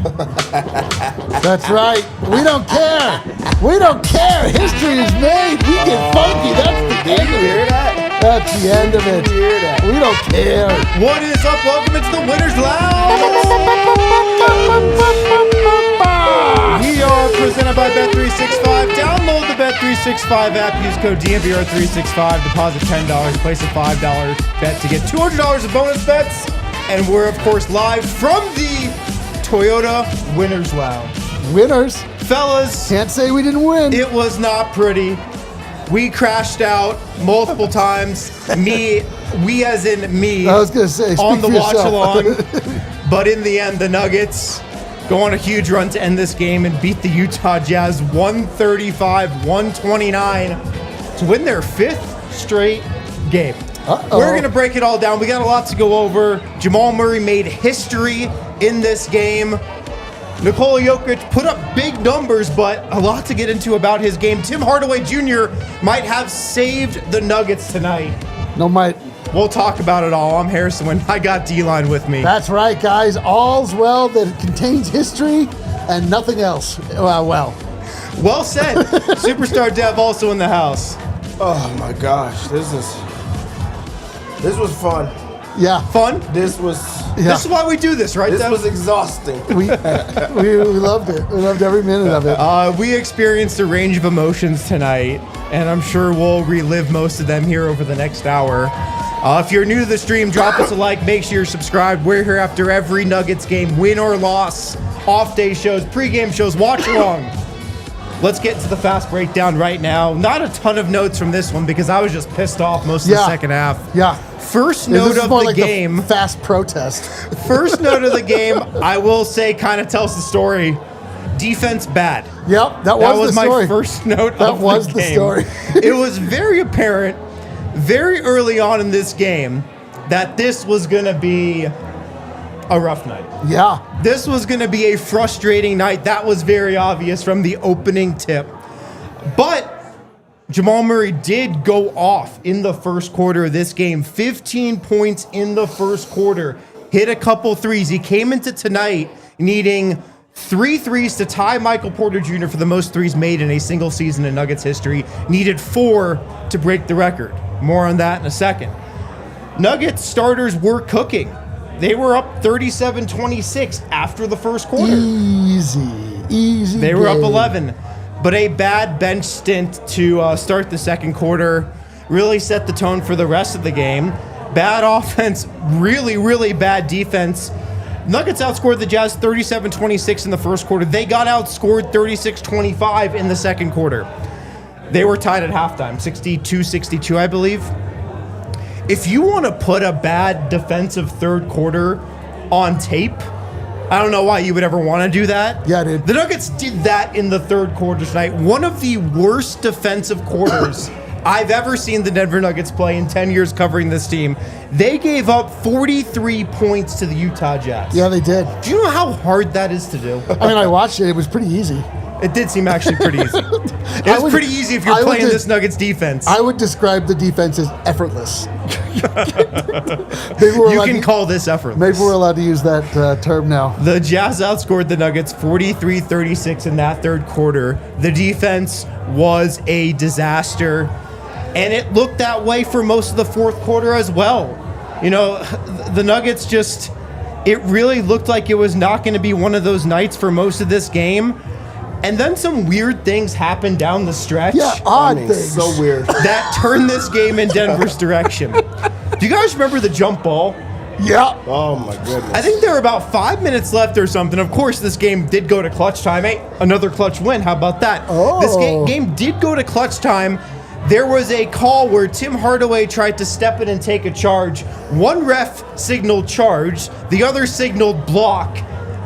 That's right. We don't care. We don't care. History is made. We get funky. That's the end of it. That's the end of it. We don't care. What is up? Welcome into the Winners Lounge. We are presented by Bet365. Download the Bet365 app. Use code DNVR365. Deposit $10. Place a $5 bet to get $200 of bonus bets. And we're, of course, live from the Toyota Winners Lounge. Winners. Fellas. Can't say we didn't win. It was not pretty. We crashed out multiple times. We as in me. I was going to say, on the watch yourself. along. But in the end, the Nuggets go on a huge run to end this game and beat the Utah Jazz 135-129 to win their 5th straight game. Uh-oh. We're going to break it all down. We got a lot to go over. Jamal Murray made history in this game. Nikola Jokic put up big numbers, but a lot to get into about his game. Tim Hardaway Jr. might have saved the Nuggets tonight. No, might. We'll talk about it all. I'm Harrison when I got D-Line with me. That's right, guys. All's well that contains history and nothing else. Well said. Superstar Dev also in the house. Oh my gosh, this was fun. Yeah. Fun? This was This is why we do this, right, this Dev? was exhausting. We loved it. We loved every minute of it. We experienced a range of emotions tonight, and I'm sure we'll relive most of them here over the next hour. If you're new to the stream, drop us a like. Make sure you're subscribed. We're here after every Nuggets game, win or loss, off-day shows, pregame shows, watch along. Let's get to the fast breakdown right now. Not a ton of notes from this one because I was just pissed off most of the second half. Yeah. First note of the game. The fast protest. First note of the game, I will say, kind of tells the story. Defense bad. Yep, that was the story. My first note that of the game. That was the story. It was very apparent, very early on in this game, that this was going to be a rough night. Yeah. This was going to be a frustrating night. That was very obvious from the opening tip. But Jamal Murray did go off in the first quarter of this game. 15 points in the first quarter. Hit a couple threes. He came into tonight needing 3 threes to tie Michael Porter Jr. for the most threes made in a single season in Nuggets history. Needed 4 to break the record. More on that in a second. Nuggets starters were cooking. They were up 37-26 after the first quarter. Easy. They were up 11. But a bad bench stint to start the second quarter really set the tone for the rest of the game. Bad offense, really, really bad defense. Nuggets outscored the Jazz 37-26 in the first quarter. They got outscored 36-25 in the second quarter. They were tied at halftime, 62-62, I believe. If you want to put a bad defensive third quarter on tape, I don't know why you would ever want to do that. Yeah, dude. The Nuggets did that in the third quarter tonight. One of the worst defensive quarters I've ever seen the Denver Nuggets play in 10 years covering this team. They gave up 43 points to the Utah Jazz. Yeah, they did. Do you know how hard that is to do? I mean, I watched it. It was pretty easy. It did seem actually pretty easy. It was pretty easy if you're playing this Nuggets defense. I would describe the defense as effortless. You can call this effortless. Maybe we're allowed to use that term now. The Jazz outscored the Nuggets 43-36 in that third quarter. The defense was a disaster, and it looked that way for most of the fourth quarter as well. You know, the Nuggets it really looked like it was not going to be one of those nights for most of this game. And then some weird things happened down the stretch. Yeah, odd things. So weird. That turned this game in Denver's direction. Do you guys remember the jump ball? Yeah. Oh, my goodness. I think there were about 5 minutes left or something. Of course, this game did go to clutch time. Hey, another clutch win. How about that? Oh. This game did go to clutch time. There was a call where Tim Hardaway tried to step in and take a charge. One ref signaled charge. The other signaled block.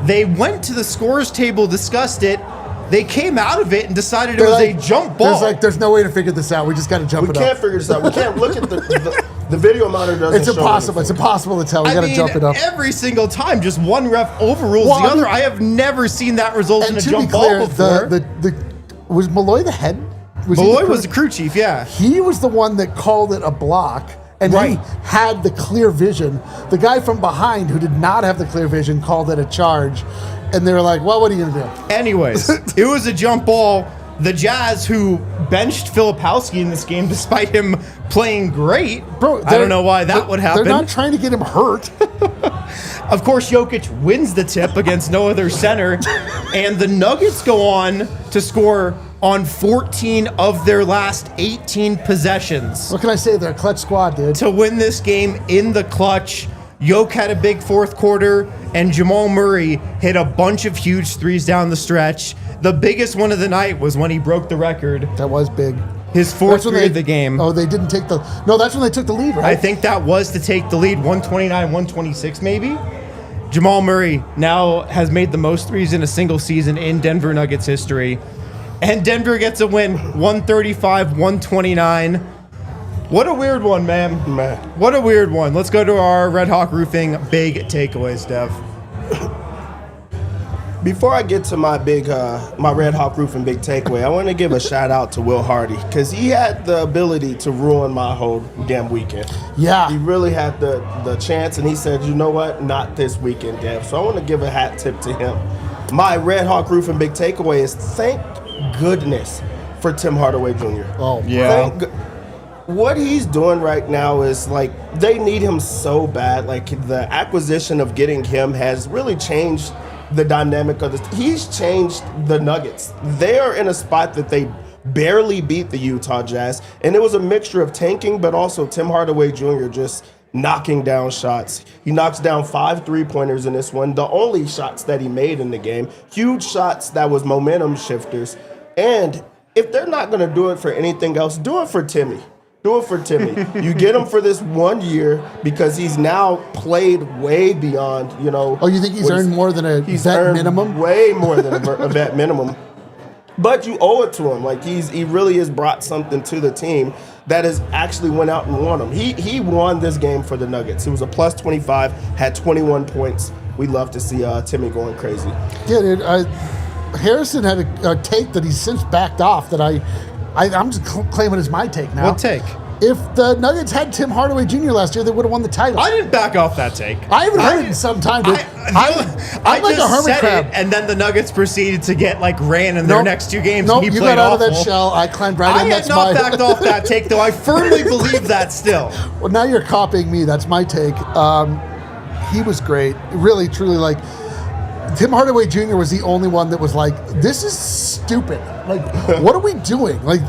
They went to the scorer's table, discussed it. They came out of it and decided it was a jump ball. There's no way to figure this out. We just got to jump it up. We can't figure this out. We can't look at the video monitor doesn't It's impossible. show It's impossible to tell. We got to jump it up. Every single time, just one ref overrules the other. I have never seen that result in a jump ball before. Was Malloy the head? Malloy was the crew chief, yeah. He was the one that called it a block, and he had the clear vision. The guy from behind who did not have the clear vision called it a charge. and they were like, well, what are you going to do? Anyways, it was a jump ball. The Jazz, who benched Filipowski in this game despite him playing great. Bro, I don't know why that would happen. They're not trying to get him hurt. Of course, Jokic wins the tip against no other center, and the Nuggets go on to score on 14 of their last 18 possessions What can I say? They're a clutch squad, dude. to win this game in the clutch. Yoke had a big fourth quarter, and Jamal Murray hit a bunch of huge threes down the stretch. The biggest one of the night was when he broke the record. That was big. His fourth three of the game. Oh, they didn't take the... No, that's when they took the lead, right? I think that was to take the lead, 129-126 maybe. Jamal Murray now has made the most threes in a single season in Denver Nuggets history. And Denver gets a win, 135-129. What a weird one, man. What a weird one. Let's go to our Red Hawk Roofing big takeaways, Dev. Before I get to my my Red Hawk Roofing big takeaway, I want to give a shout out to Will Hardy because he had the ability to ruin my whole damn weekend. Yeah. He really had the chance, and he said, you know what, not this weekend, Dev. So I want to give a hat tip to him. My Red Hawk Roofing big takeaway is thank goodness for Tim Hardaway Jr. Oh, yeah. What he's doing right now is like they need him so bad. Like the acquisition of getting him has really changed the dynamic of this. He's changed the Nuggets. They are in a spot that they barely beat the Utah Jazz, and it was a mixture of tanking, but also Tim Hardaway Jr. just knocking down shots. He knocks down 5 3-pointers in this one, the only shots that he made in the game. Huge shots that was momentum shifters. And if they're not going to do it for anything else, do it for Timmy. Do it for Timmy. You get him for this 1 year because he's now played way beyond, you know. Oh, you think he's earned more than a vet minimum? Way more than a vet minimum. But you owe it to him. Like he really has brought something to the team that has actually went out and won him. He won this game for the Nuggets. He was a plus 25, had 21 points. We love to see Timmy going crazy. Yeah, dude. Harrison had a take that he's since backed off that I'm just claiming as my take now. What take? If the Nuggets had Tim Hardaway Jr. last year, they would have won the title. I didn't back off that take. I haven't heard it in some time, dude. I'm like a hermit said crab. It, and then the Nuggets proceeded to get ran in their next 2 games. Nope, and he you played got out awful. of that shell. I climbed right in. I had not backed off that take, though. I firmly believe that still. Well, now you're copying me. That's my take. He was great. Really, truly, like, Tim Hardaway Jr. was the only one that was like, this is stupid. Like, what are we doing? Like,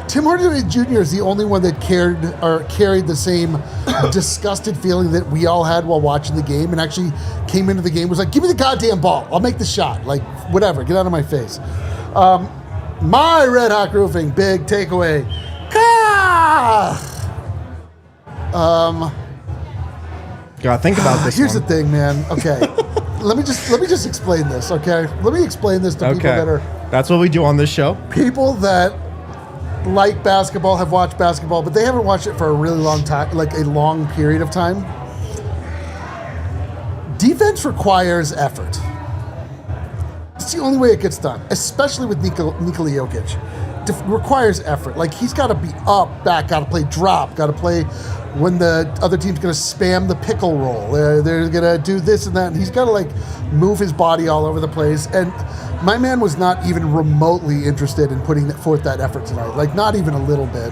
Tim Hardaway Jr. is the only one that carried the same disgusted feeling that we all had while watching the game, and actually came into the game, was like, give me the goddamn ball. I'll make the shot. Like, whatever. Get out of my face. My Red Hawk Roofing big takeaway. Gotta think about this. Here's the thing, man. Okay. Let me just explain this, okay? Let me explain this to people that are... That's what we do on this show. People that like basketball, have watched basketball, but they haven't watched it for a really long time, like a long period of time. Defense requires effort. It's the only way it gets done, especially with Nikola Jokic. Requires effort. Like, he's got to be up, back, got to play drop, got to play when the other team's going to spam the pickle roll. They're going to do this and that, and he's got to, like, move his body all over the place. And my man was not even remotely interested in putting forth that effort tonight. Like, not even a little bit.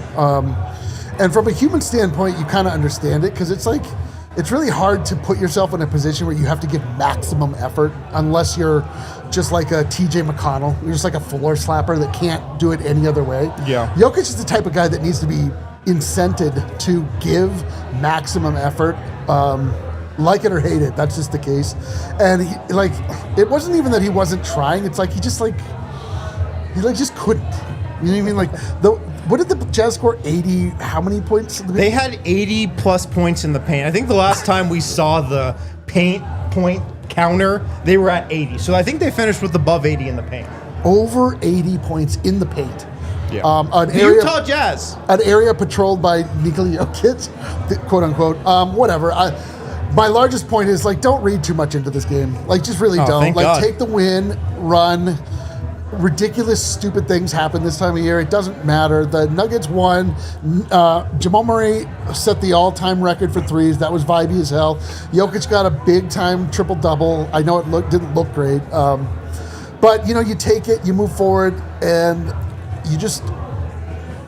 And from a human standpoint, you kind of understand it, because it's like, it's really hard to put yourself in a position where you have to give maximum effort unless you're just like a TJ McConnell. You're just like a floor slapper that can't do it any other way. Yeah. Jokic is the type of guy that needs to be incented to give maximum effort. Like it or hate it, that's just the case. And it wasn't even that he wasn't trying. It's like he just couldn't. You know what I mean? Like, what did the Jazz score? 80? How many points? They had 80 plus points in the paint. I think the last time we saw the paint point counter, they were at 80. So I think they finished with above 80 in the paint. Over 80 points in the paint. Yeah. Utah Jazz. An area patrolled by Nikola Jokic, quote unquote. Whatever. My largest point is, like, don't read too much into this game. Like, just really don't. Like, take the win, run. ridiculous, stupid things happen this time of year. It doesn't matter. The Nuggets won. Jamal Murray set the all-time record for threes. That was vibey as hell. Jokic got a big-time triple-double. I know it didn't look great. But, you take it, you move forward, and you just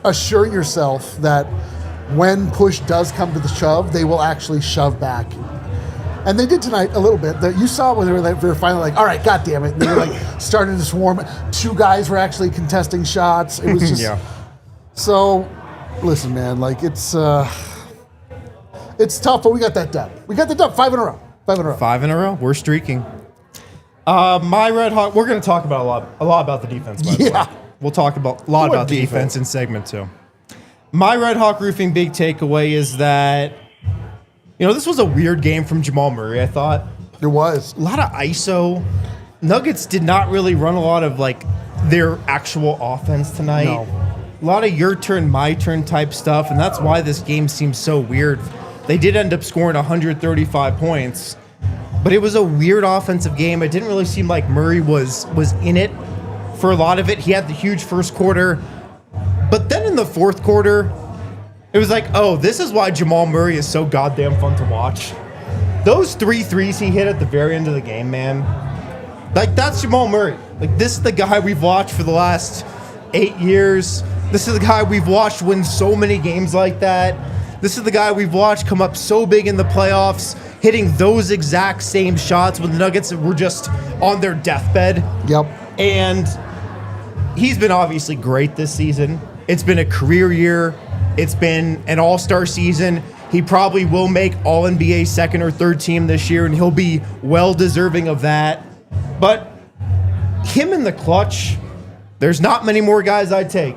assure yourself that when push does come to the shove, they will actually shove back. And they did tonight a little bit. You saw when they were finally like, all right, God damn it. And they were like starting to swarm. 2 guys were actually contesting shots. It was just So listen, man, like it's tough, but we got that done. We got the done 5 in a row. 5 in a row. 5 in a row. We're streaking. My Red Hawk, we're going to talk about a lot about the defense, by the way. We'll talk a lot about the defense in segment 2. My Red Hawk Roofing big takeaway is that this was a weird game from Jamal Murray, I thought. It was. A lot of ISO. Nuggets did not really run a lot of, their actual offense tonight. No. A lot of your turn, my turn type stuff, and that's why this game seems so weird. They did end up scoring 135 points, but it was a weird offensive game. It didn't really seem like Murray was in it for a lot of it. He had the huge first quarter, but then in the fourth quarter, it was like, oh, this is why Jamal Murray is so goddamn fun to watch. Those 3 threes he hit at the very end of the game, man. That's Jamal Murray. This is the guy we've watched for the last 8 years. This is the guy we've watched win so many games like that. This is the guy we've watched come up so big in the playoffs, hitting those exact same shots when the Nuggets were just on their deathbed. Yep. And he's been obviously great this season. It's been a career year. It's been an all-star season. He probably will make All-NBA second or third team this year, and he'll be well-deserving of that. But him in the clutch, there's not many more guys I'd take.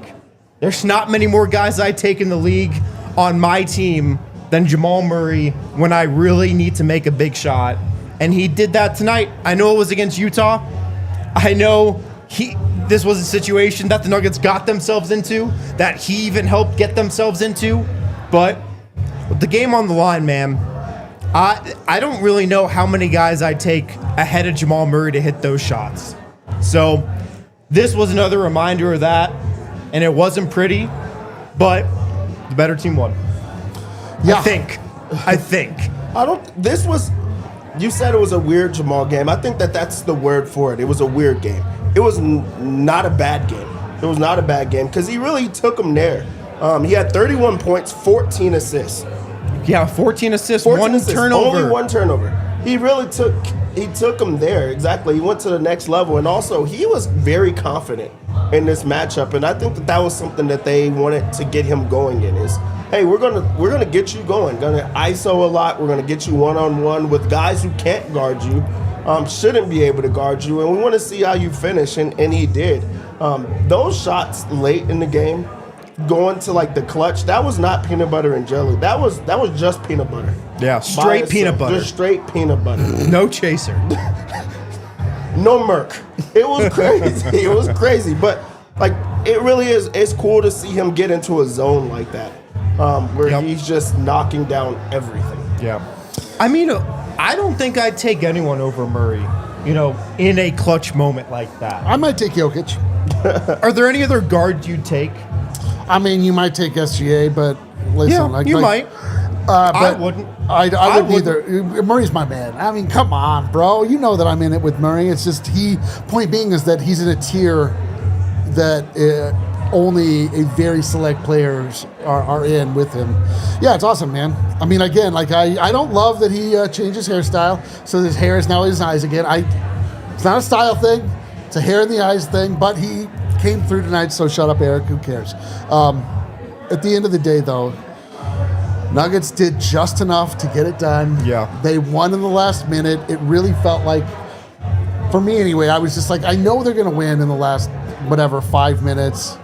There's not many more guys I'd take in the league on my team than Jamal Murray when I really need to make a big shot. And he did that tonight. I know it was against Utah. I know this was a situation that the Nuggets got themselves into, that he even helped get themselves into. But with the game on the line, man, I don't really know how many guys I'd take ahead of Jamal Murray to hit those shots. So this was another reminder of that, and it wasn't pretty, but the better team won. Yeah. I think. You said it was a weird Jamal game. I think that's the word for it. It was a weird game. It was not a bad game. It was not a bad game because he really took them there. He had 31 points, 14 assists. Yeah, 14 assists, 1 turnover. Only 1 turnover. He really took him there. Exactly. He went to the next level. And also, he was very confident in this matchup. And I think that was something that they wanted to get him going in is, hey, we're gonna get you going. Gonna ISO a lot. We're gonna get you one-on-one with guys who can't guard you. Shouldn't be able to guard you, and we want to see how you finish, and he did. Those shots late in the game, going to the clutch, that was not peanut butter and jelly. That was just peanut butter. Yeah, straight peanut butter. Just straight peanut butter. No chaser. No Merc. It was crazy. It was crazy, but it really is. It's cool to see him get into a zone like that, where he's just knocking down everything. Yeah. I mean, I don't think I'd take anyone over Murray, in a clutch moment like that. I might take Jokic. Are there any other guards you'd take? I mean, you might take SGA, but listen. Yeah, you might. But I wouldn't. I wouldn't either. Murray's my man. I mean, come on, bro. You know that I'm in it with Murray. It's just point being is that he's in a tier that only a very select players are in with him. Yeah, it's awesome, man. I mean, again, I don't love that he changed his hairstyle, so his hair is now in his eyes again. It's not a style thing. It's a hair in the eyes thing, but he came through tonight, so shut up, Eric. Who cares? At the end of the day, though, Nuggets did just enough to get it done. Yeah. They won in the last minute. It really felt like, for me anyway, I was just like, I know they're going to win in the last, 5 minutes.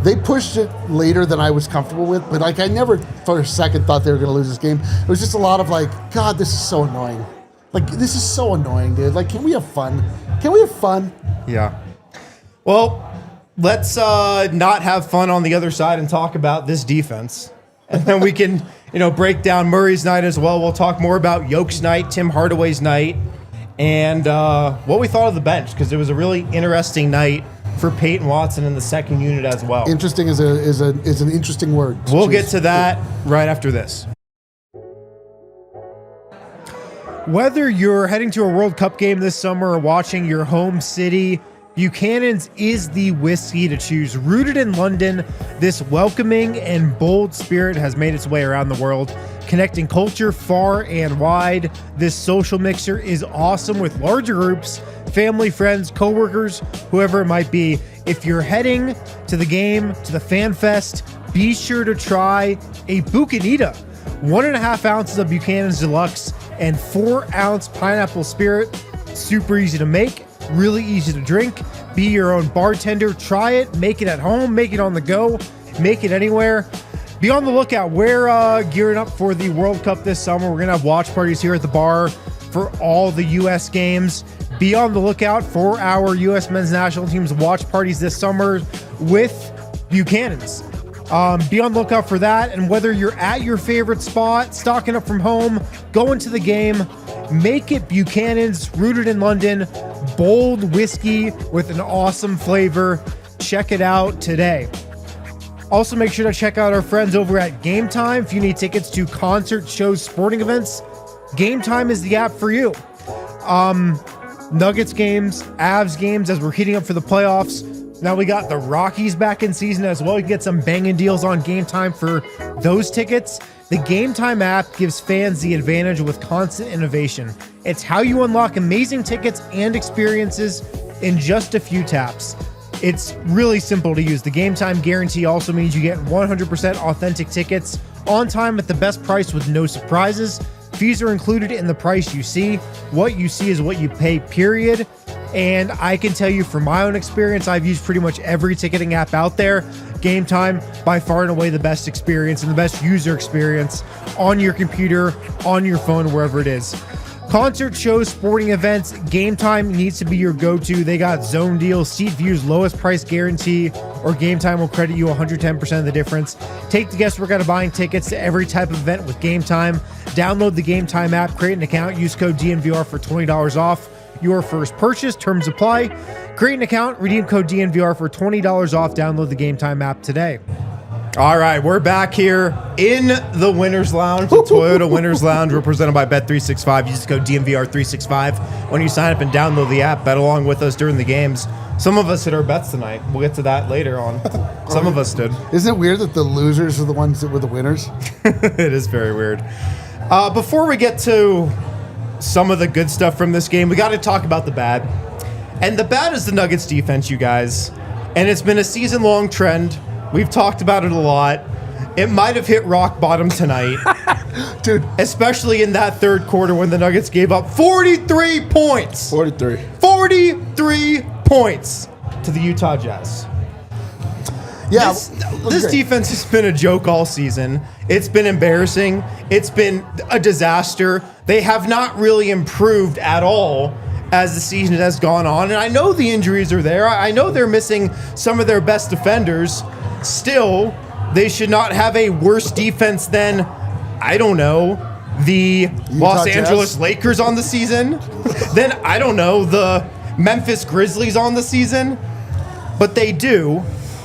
They pushed it later than I was comfortable with, but I never for a second thought they were going to lose this game. It was just a lot of God, this is so annoying. This is so annoying, dude. Can we have fun? Can we have fun? Yeah. Well, let's not have fun on the other side and talk about this defense. And then we can, break down Murray's night as well. We'll talk more about Jokic's night, Tim Hardaway's night, and what we thought of the bench, because it was a really interesting night for Peyton Watson in the second unit as well. Interesting is an interesting word. We'll get to that right after this. Whether you're heading to a World Cup game this summer or watching your home city, Buchanan's is the whiskey to choose. Rooted in London, this welcoming and bold spirit has made its way around the world, connecting culture far and wide. This social mixer is awesome with larger groups, family, friends, coworkers, whoever it might be. If you're heading to the game, to the Fan Fest, be sure to try a Bucanita. 1.5 ounces of Buchanan's Deluxe and 4-ounce pineapple spirit. Super easy to make, really easy to drink. Be your own bartender. Try it, make it at home, make it on the go, make it anywhere. Be on the lookout. We're gearing up for the World Cup this summer. We're going to have watch parties here at the bar for all the U.S. games. Be on the lookout for our U.S. men's national team's watch parties this summer with Buchanan's. Be on the lookout for that. And whether you're at your favorite spot, stocking up from home, going to the game, make it Buchanan's, rooted in London, bold whiskey with an awesome flavor. Check it out today. Also, make sure to check out our friends over at Game Time. If you need tickets to concerts, shows, sporting events, Game Time is the app for you. Nuggets games, Avs games as we're heating up for the playoffs. Now we got the Rockies back in season as well. You can get some banging deals on Game Time for those tickets. The Game Time app gives fans the advantage with constant innovation. It's how you unlock amazing tickets and experiences in just a few taps. It's really simple to use. The Game Time guarantee also means you get 100% authentic tickets on time at the best price with no surprises. Fees are included in the price you see. What you see is what you pay, period. And I can tell you from my own experience, I've used pretty much every ticketing app out there. Game Time, by far and away the best experience and the best user experience on your computer, on your phone, wherever it is. Concert shows, sporting events, Game Time needs to be your go-to. They got zone deals, seat views, lowest price guarantee, or Game Time will credit you 110% of the difference. Take the guesswork out of buying tickets to every type of event with Game Time. Download the Game Time app, create an account, use code DNVR for $20 off your first purchase. Terms apply. Create an account, redeem code DNVR for $20 off. Download the Game Time app today. All right, we're back here in the Winners Lounge, the Toyota Winners Lounge, represented by Bet365. Use the code DNVR365 when you sign up and download the app. Bet along with us during the games. Some of us hit our bets tonight. We'll get to that later on. Some of us did. Isn't it weird that the losers are the ones that were the winners? It is very weird. Before we get to some of the good stuff from this game, we got to talk about the bad. And the bad is the Nuggets defense, you guys. And it's been a season-long trend. We've talked about it a lot. It might have hit rock bottom tonight. Dude. Especially in that third quarter when the Nuggets gave up 43 points. 43 points to the Utah Jazz. Yeah, this defense has been a joke all season. It's been embarrassing. It's been a disaster. They have not really improved at all as the season has gone on. And I know the injuries are there. I know they're missing some of their best defenders. Still, they should not have a worse defense than, I don't know, the Los Angeles Lakers on the season. Then, I don't know, the Memphis Grizzlies on the season. But they do.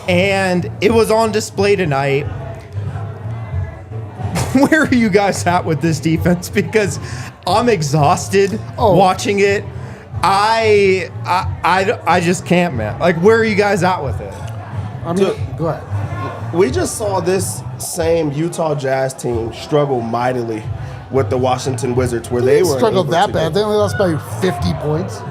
And it was on display tonight. Where are you guys at with this defense? Because I'm exhausted watching it. I just can't, man. Like, where are you guys at with it? Go ahead. We just saw this same Utah Jazz team struggle mightily with the Washington Wizards, where they were struggled that bad. They only lost by 50 points.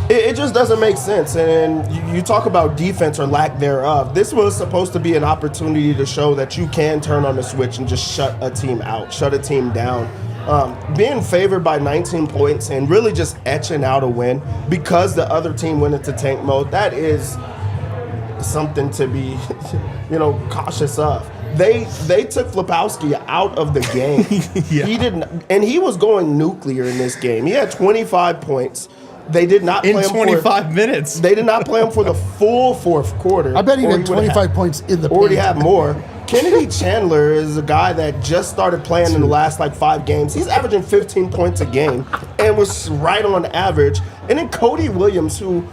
It just doesn't make sense. And you talk about defense or lack thereof. This was supposed to be an opportunity to show that you can turn on the switch and just shut a team out, shut a team down. Being favored by 19 points and really just etching out a win because the other team went into tank mode, that is something to be, cautious of. They took Flipowski out of the game. Yeah. He didn't, and he was going nuclear in this game. He had 25 points. They did not play him 25 minutes. They did not play him for the full fourth quarter. I bet he had 25 points in the already paint. had more. Kennedy Chandler is a guy that just started playing in the last 5 games. He's averaging 15 points a game and was right on average. And then Cody Williams, who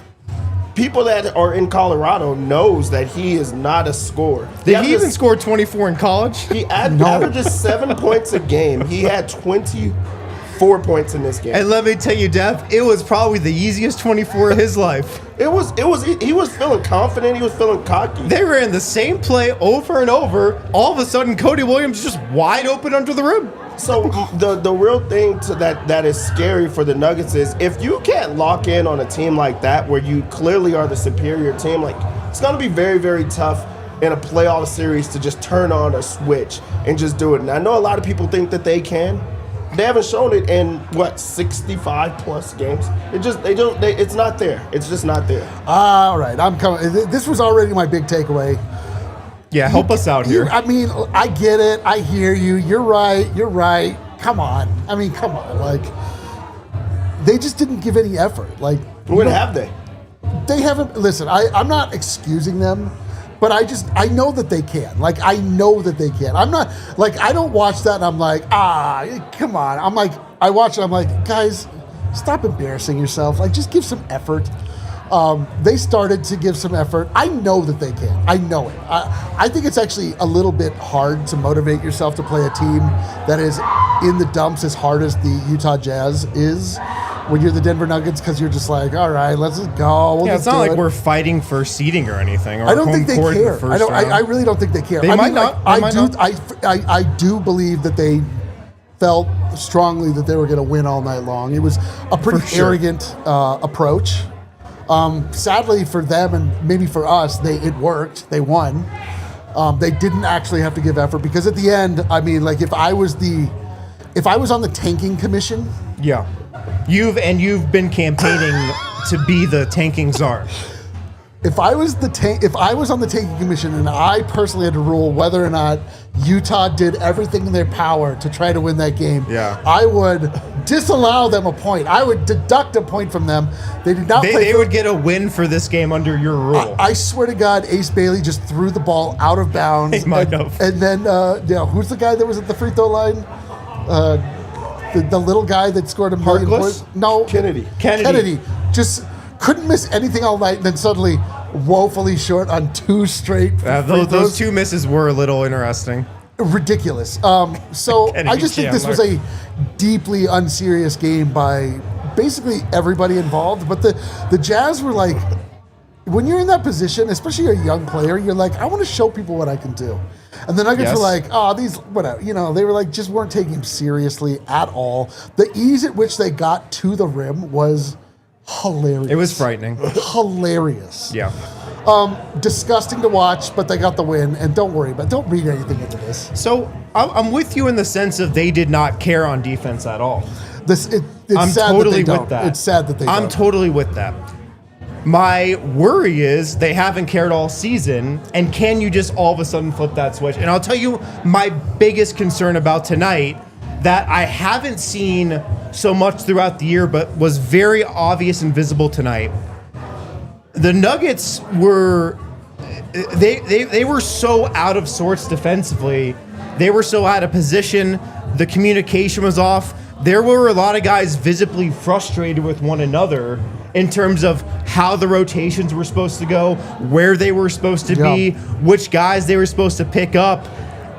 people that are in Colorado knows that he is not a scorer. Did he even score 24 in college? He averages 7 points a game. He had 24 points in this game. And let me tell you, Dev, it was probably the easiest 24 of his life. He was feeling confident. He was feeling cocky. They ran the same play over and over. All of a sudden, Cody Williams just wide open under the rim. So the real thing that is scary for the Nuggets is if you can't lock in on a team like that where you clearly are the superior team, like it's going to be very, very tough in a playoff series to just turn on a switch and just do it. And I know a lot of people think that they can. They haven't shown it in 65 plus games. It's not there. It's just not there. All right, I'm coming. This was already my big takeaway. Yeah, help us out here. I mean, I get it. I hear you. You're right. Come on. I mean, come on. Like, they just didn't give any effort. Like, when have they? They haven't. Listen, I'm not excusing them, but I know that they can. Like, I know that they can. I'm not, like, I don't watch that and I'm like, come on. I'm like, I watch it, I'm like, guys, stop embarrassing yourself. Like, just give some effort. They started to give some effort. I know that they can. I know it. I think it's actually a little bit hard to motivate yourself to play a team that is in the dumps as hard as the Utah Jazz is when you're the Denver Nuggets, because you're just like, all right, let's just go. We'll it's not like we're fighting for seeding or anything. Or I don't think they care. I really don't think they care. They might not. I do believe that they felt strongly that they were going to win all night long. It was a pretty arrogant approach. Sadly for them and maybe for us, it worked. They won. They didn't actually have to give effort because at the end, I mean, like if I was on the tanking commission. Yeah. You've been campaigning to be the tanking czar. If I was on the tanking commission and I personally had to rule whether or not Utah did everything in their power to try to win that game, I would disallow them a point. I would deduct a point from them. They did not play. They would get a win for this game under your rule. I swear to God, Ace Bailey just threw the ball out of bounds. He might have. And then, who's the guy that was at the free throw line? The little guy that scored a million points? No. Kennedy. Just couldn't miss anything all night, and then suddenly woefully short on two straight those two misses were a little interesting. Ridiculous. So I just think this was a deeply unserious game by basically everybody involved. But the Jazz were like, when you're in that position, especially a young player, you're like, I want to show people what I can do. And the Nuggets were like, they were like, just weren't taking him seriously at all. The ease at which they got to the rim was hilarious. It was frightening. Hilarious. Yeah. Disgusting to watch, but they got the win. And don't read anything into this. So I'm with you in the sense of they did not care on defense at all. It's I'm sad totally that they with that. It's sad that they don't. I'm totally with that. My worry is they haven't cared all season, and can you just all of a sudden flip that switch? And I'll tell you my biggest concern about tonight that I haven't seen so much throughout the year, but was very obvious and visible tonight. The Nuggets were they were so out of sorts defensively. They were so out of position. The communication was off. There were a lot of guys visibly frustrated with one another in terms of how the rotations were supposed to go, where they were supposed to be, which guys they were supposed to pick up.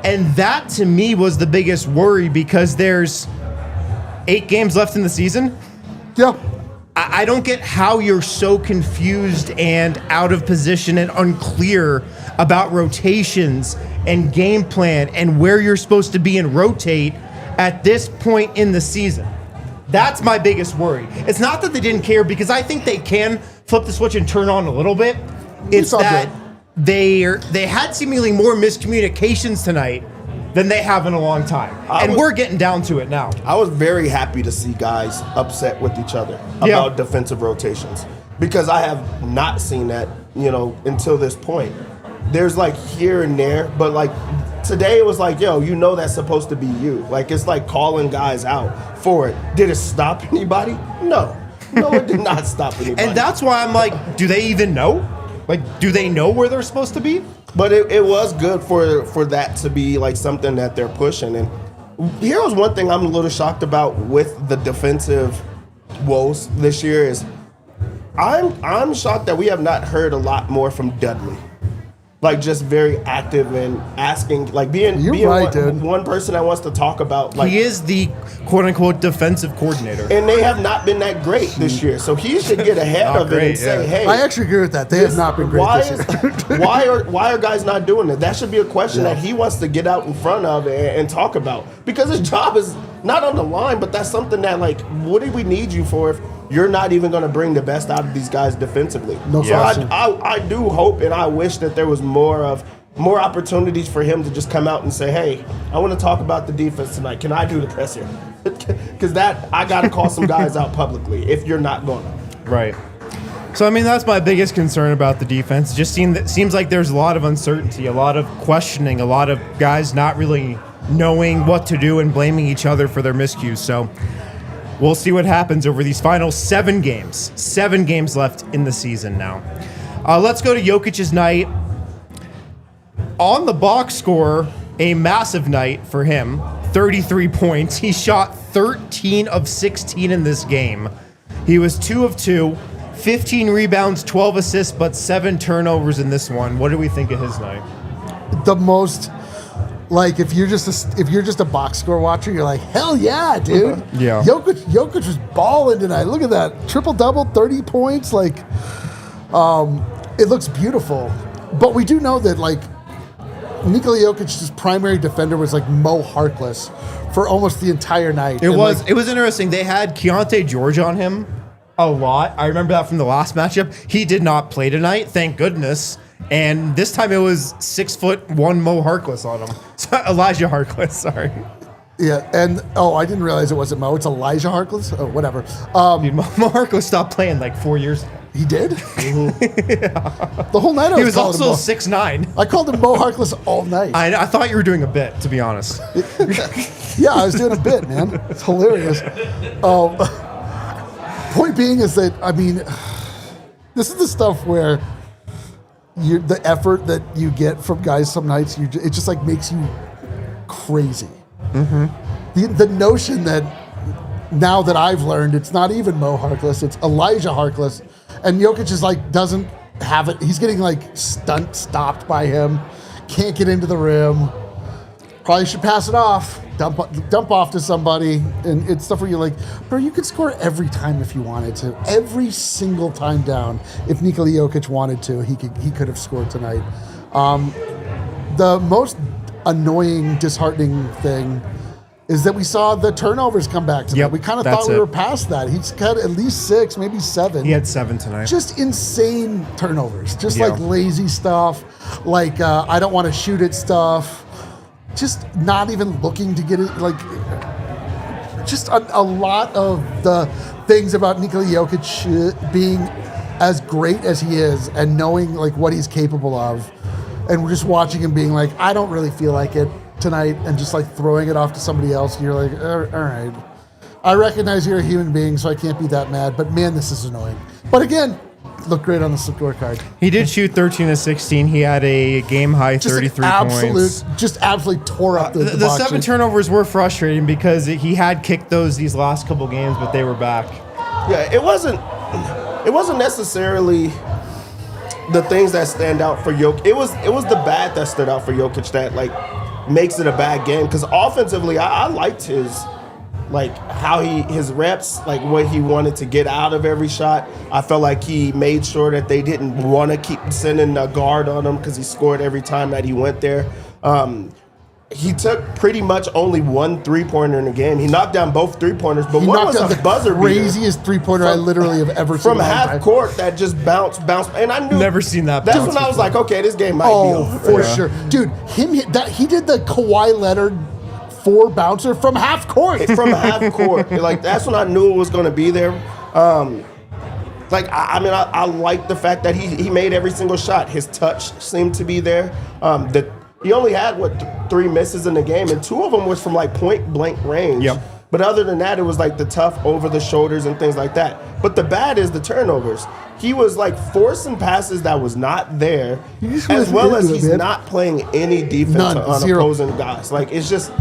And that, to me, was the biggest worry because there's 8 games left in the season. Yeah. I don't get how you're so confused and out of position and unclear about rotations and game plan and where you're supposed to be and rotate at this point in the season. That's my biggest worry. It's not that they didn't care because I think they can flip the switch and turn on a little bit. It's that they had seemingly more miscommunications tonight than they have in a long time. We're getting down to it now. I was very happy to see guys upset with each other about defensive rotations because I have not seen that, until this point. There's like here and there, but like today it was like, that's supposed to be you. Like it's like calling guys out for it. Did it stop anybody? No, it did not stop anybody. And that's why I'm like, do they even know? Like, do they know where they're supposed to be? But it was good for that to be like something that they're pushing. And here was one thing I'm a little shocked about with the defensive woes this year is I'm shocked that we have not heard a lot more from Dudley. Like, just very active and asking, like being right, one person that wants to talk about. Like, he is the quote unquote defensive coordinator, and they have not been that great this year. So he should get ahead of it and say, "Hey, I actually agree with that. They have not been great this year. why are guys not doing it?" That should be a question that he wants to get out in front of and talk about, because his job is not on the line. But that's something that, like, what do we need you for if you're not even going to bring the best out of these guys defensively? No question. I do hope and I wish that there was more opportunities for him to just come out and say, "Hey, I want to talk about the defense tonight. Can I do the press here?" Because I got to call some guys out publicly if you're not going to. right? So I mean, that's my biggest concern about the defense. It just seems like there's a lot of uncertainty, a lot of questioning, a lot of guys not really knowing what to do and blaming each other for their miscues. So we'll see what happens over these final 7 games. 7 games left in the season now. Let's go to Jokic's night. On the box score, a massive night for him. 33 points. He shot 13 of 16 in this game. He was 2 of 2, 15 rebounds, 12 assists, but 7 turnovers in this one. What do we think of his night? The most, like, if you're just a box score watcher, you're like, hell yeah, dude. Yeah. Jokic was balling tonight. Look at that. Triple-double, 30 points. Like, it looks beautiful. But we do know that, like, Nikola Jokic's primary defender was, like, Mo Harkless for almost the entire night. It was interesting. They had Keontae George on him a lot. I remember that from the last matchup. He did not play tonight, thank goodness. And this time it was 6'1" Mo Harkless on him. Elijah Harkless, sorry. Yeah, and I didn't realize it wasn't Mo. It's Elijah Harkless. Oh, whatever. Dude, Mo Harkless stopped playing like 4 years ago. He did? Yeah. The whole night I was He was calling also him 6'9". I called him Mo Harkless all night. I thought you were doing a bit, to be honest. Yeah, I was doing a bit, man. It's hilarious. Point being is that, I mean, this is the stuff where the effort that you get from guys some nights, it just like makes you crazy. Mm-hmm. The notion that now that I've learned, it's not even Mo Harkless, it's Elijah Harkless, and Jokic is like doesn't have it. He's getting like stopped by him, can't get into the rim. Probably should pass it off, dump off to somebody, and it's stuff where you're like, bro, you could score every time if you wanted to, every single time down. If Nikola Jokic wanted to, he could have scored tonight. The most annoying, disheartening thing is that we saw the turnovers come back tonight. Yep, We kind of thought we were past that. He's got at least 6, maybe 7. He had 7 tonight. Just insane turnovers. Just like lazy stuff, like I don't want to shoot it stuff. Just not even looking to get it, like, just a lot of the things about Nikola Jokic being as great as he is and knowing, like, what he's capable of. And we're just watching him being like, I don't really feel like it tonight, and just, like, throwing it off to somebody else. And you're like, all right. I recognize you're a human being, so I can't be that mad. But, man, this is annoying. But, again, looked great on the scorecard. He did shoot 13 of 16. He had a game-high 33 points. Just absolutely tore up the The 7 turnovers were frustrating because he had kicked these last couple games, but they were back. Yeah, it wasn't necessarily the things that stand out for Jokic. It was the bad that stood out for Jokic that, like, makes it a bad game. Because offensively, I liked his, like, how his reps, like what he wanted to get out of every shot. I felt like he made sure that they didn't want to keep sending a guard on him because he scored every time that he went there. He took pretty much only 1 3-pointer in the game. He knocked down both 3-pointers, but one was a buzzer beater. Craziest 3-pointer I literally have ever seen. From half court that just bounced. And I knew. Never seen that. That's when I was like, okay, this game might be over. For sure. Dude, he did the Kawhi Leonard 4 bouncer from half court. From half court. Like, that's when I knew it was going to be there. Like, I mean, I like the fact that he made every single shot. His touch seemed to be there. He only had, 3 misses in the game, and 2 of them was from, like, point-blank range. Yep. But other than that, it was, like, the tough over-the-shoulders and things like that. But the bad is the turnovers. He was, like, forcing passes that was not there, as well as he's not playing any defense on opposing guys. Like, it's just,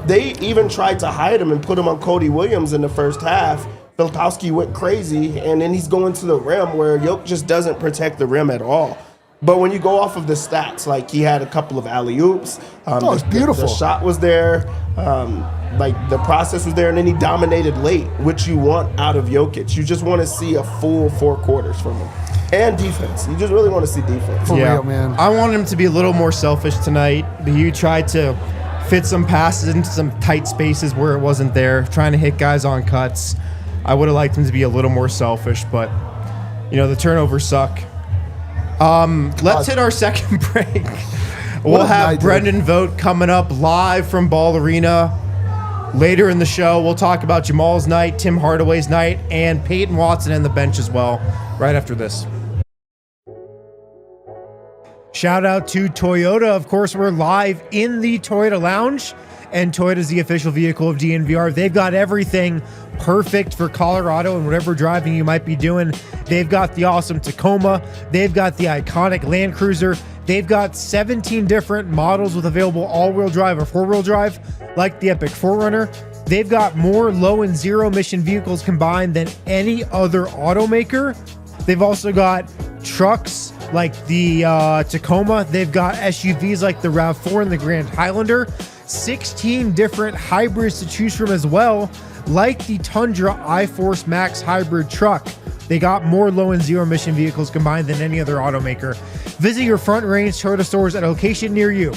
they even tried to hide him and put him on Cody Williams in the first half Filipowski went crazy, and then he's going to the rim where Jokic just doesn't protect the rim at all. But when you go off of the stats, like he had a couple of alley-oops. It's beautiful. The shot was there. Like the process was there, and then he dominated late, which you want out of Jokic. You just want to see a full 4 quarters from him. And defense. You just really want to see defense. For real, man. I wanted him to be a little more selfish tonight. He tried to fit some passes into some tight spaces where it wasn't there, trying to hit guys on cuts. I would have liked him to be a little more selfish, but, the turnovers suck. Let's hit our second break. We'll have Brendan Vogt coming up live from Ball Arena. Later in the show, we'll talk about Jamal's night, Tim Hardaway's night, and Peyton Watson and the bench as well, right after this. Shout out to Toyota. Of course, we're live in the Toyota Lounge, and Toyota is the official vehicle of DNVR. They've got everything perfect for Colorado and whatever driving you might be doing. They've got the awesome Tacoma. They've got the iconic Land Cruiser. They've got 17 different models with available all-wheel drive or four-wheel drive, like the Epic 4Runner. They've got more low and zero emission vehicles combined than any other automaker. They've also got trucks like the Tacoma. They've got SUVs like the RAV4 and the Grand Highlander. 16 different hybrids to choose from as well, like the Tundra iForce Max hybrid truck. They got more low and zero emission vehicles combined than any other automaker. Visit your Front Range Toyota stores at a location near you.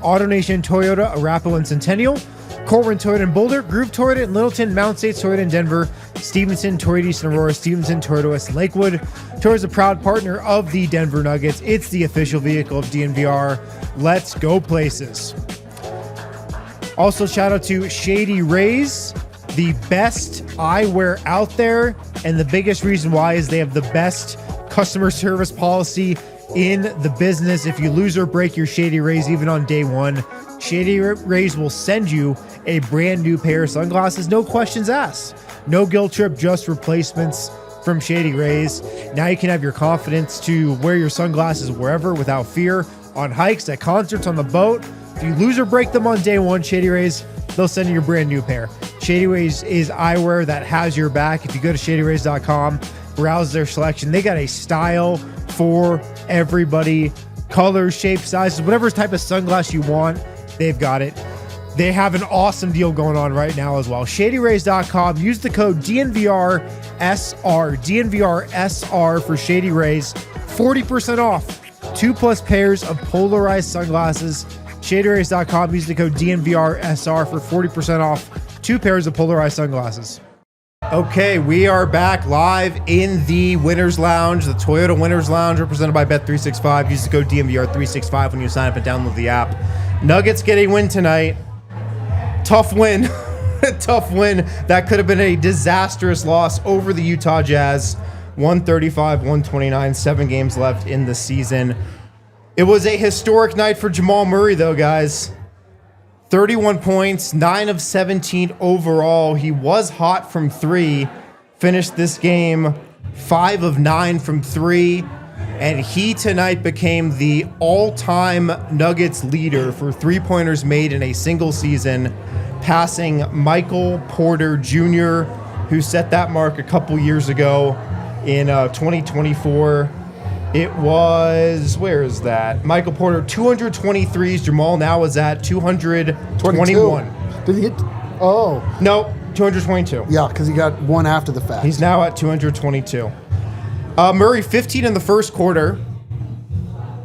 AutoNation Toyota, Arapahoe and Centennial, Corwin Toyota in Boulder, Groove Toyota in Littleton, Mount States Toyota in Denver, Stevenson Toyota East in Aurora, Stevenson Toyota West in Lakewood. Toyota is a proud partner of the Denver Nuggets. It's the official vehicle of DNVR. Let's go places. Also, shout out to Shady Rays, the best eyewear out there, and the biggest reason why is they have the best customer service policy in the business. If you lose or break your Shady Rays even on day one, Shady Rays will send you a brand new pair of sunglasses, no questions asked. No guilt trip, just replacements from Shady Rays. Now you can have your confidence to wear your sunglasses wherever without fear, on hikes, at concerts, on the boat. If you lose or break them on day one, Shady Rays, they'll send you your brand new pair. Shady Rays is eyewear that has your back. If you go to shadyrays.com, browse their selection. They got a style for everybody. Colors, shapes, sizes, whatever type of sunglass you want, they've got it. They have an awesome deal going on right now as well. Shadyrays.com. Use the code DNVRSR. DNVRSR for Shady Rays. 40% off. 2+ pairs of polarized sunglasses. Shadyrays.com. Use the code DNVRSR for 40% off 2 pairs of polarized sunglasses. Okay, we are back live in the Winners Lounge, the Toyota Winners Lounge, represented by Bet365. Use the code DNVR365 when you sign up and download the app. Nuggets getting win tonight. Tough win. Tough win. That could have been a disastrous loss over the Utah Jazz. 135-129, 7 games left in the season. It was a historic night for Jamal Murray, though, guys. 31 points, 9 of 17 overall. He was hot from 3. Finished this game 5 of 9 from 3. And he tonight became the all-time Nuggets leader for three-pointers made in a single season, passing Michael Porter Jr., who set that mark a couple years ago in 2024. It was, where is that? Michael Porter, 223s. Jamal now is at 221. Did he hit? Oh. No, 222. Yeah, because he got one after the fact. He's now at 222. Murray, 15 in the first quarter.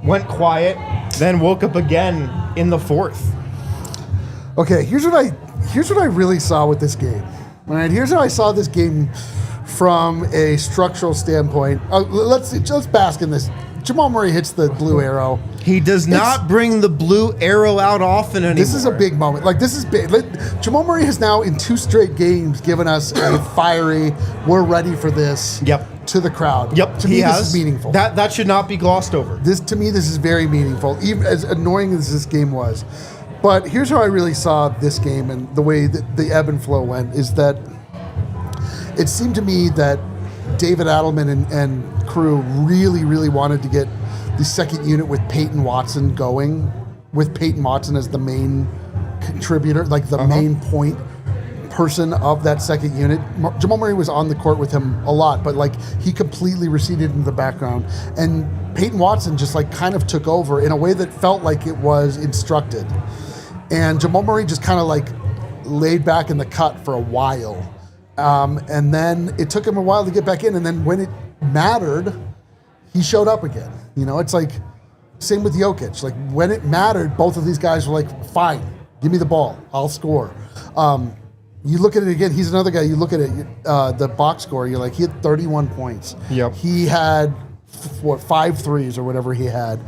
Went quiet, then woke up again in the fourth. Okay, here's what I really saw with this game. All right, here's how I saw this game from a structural standpoint. Let's bask in this. Jamal Murray hits the blue arrow. He does not bring the blue arrow out often anymore. This is a big moment. Like, this is big. Jamal Murray has now, in 2 straight games, given us a fiery, we're ready for this to the crowd. Yep. To me, this is meaningful. That should not be glossed over. To me, this is very meaningful, even as annoying as this game was. But here's how I really saw this game and the way that the ebb and flow went is that it seemed to me that David Adelman and crew really, really wanted to get the second unit with Peyton Watson going, with Peyton Watson as the main contributor, like the main point person of that second unit. Jamal Murray was on the court with him a lot, but like he completely receded into the background, and Peyton Watson just like kind of took over in a way that felt like it was instructed, and Jamal Murray just kind of like laid back in the cut for a while, and then it took him a while to get back in, and then when it mattered, he showed up again. You know, it's like same with Jokic. Like when it mattered, both of these guys were like, fine, give me the ball, I'll score. You look at it again, he's another guy, you look at it, the box score, you're like, he had 31 points. Yep. He had, 5 threes or whatever he had.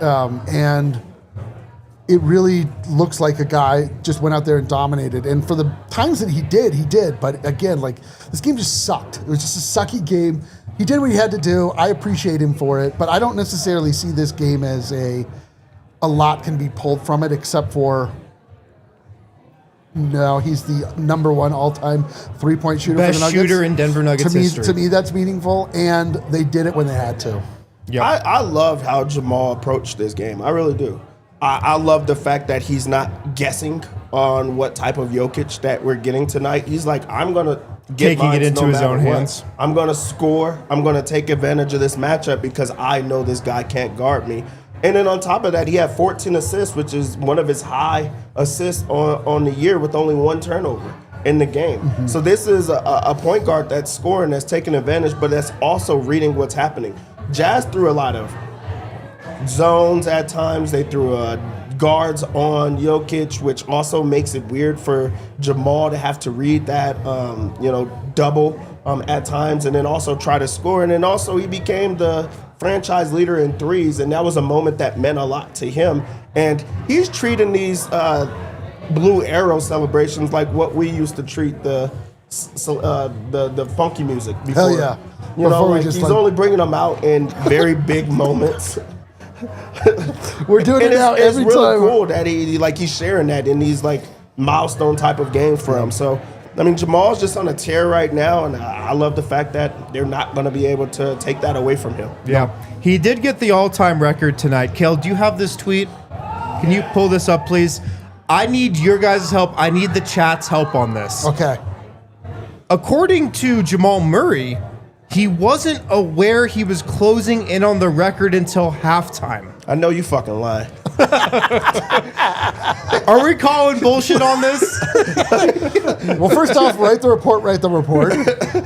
And it really looks like a guy just went out there and dominated. And for the times that he did. But again, like, this game just sucked. It was just a sucky game. He did what he had to do. I appreciate him for it. But I don't necessarily see this game as a lot can be pulled from it, except for... No, he's the #1 all-time three-point shooter Best for the Nuggets. shooter in Denver Nuggets history. To me, that's meaningful, and they did it when they had to. Yep. I love how Jamal approached this game. I really do. I love the fact that he's not guessing on what type of Jokic that we're getting tonight. He's like, I'm going to get Taking it mines into no his matter own what. hands. I'm going to score. I'm going to take advantage of this matchup because I know this guy can't guard me. And then on top of that, he had 14 assists, which is one of his high assists on the year with only 1 turnover in the game. Mm-hmm. So this is a point guard that's scoring, that's taking advantage, but that's also reading what's happening. Jazz threw a lot of zones at times. They threw guards on Jokic, which also makes it weird for Jamal to have to read that, double at times, and then also try to score. And then also he became the franchise leader in threes, and that was a moment that meant a lot to him. And he's treating these blue arrow celebrations like what we used to treat the funky music before. Hell yeah. He's only bringing them out in very big moments. We're doing it now every time. It's really cool that he's sharing that in these like milestone type of games for him. So I mean, Jamal's just on a tear right now, and I love the fact that they're not going to be able to take that away from him. Yeah. He did get the all-time record tonight. Kale, do you have this tweet? Can you pull this up, please? I need your guys' help. I need the chat's help on this. Okay. According to Jamal Murray, he wasn't aware he was closing in on the record until halftime. I know you fucking lie. Are we calling bullshit on this? Well, first off, write the report.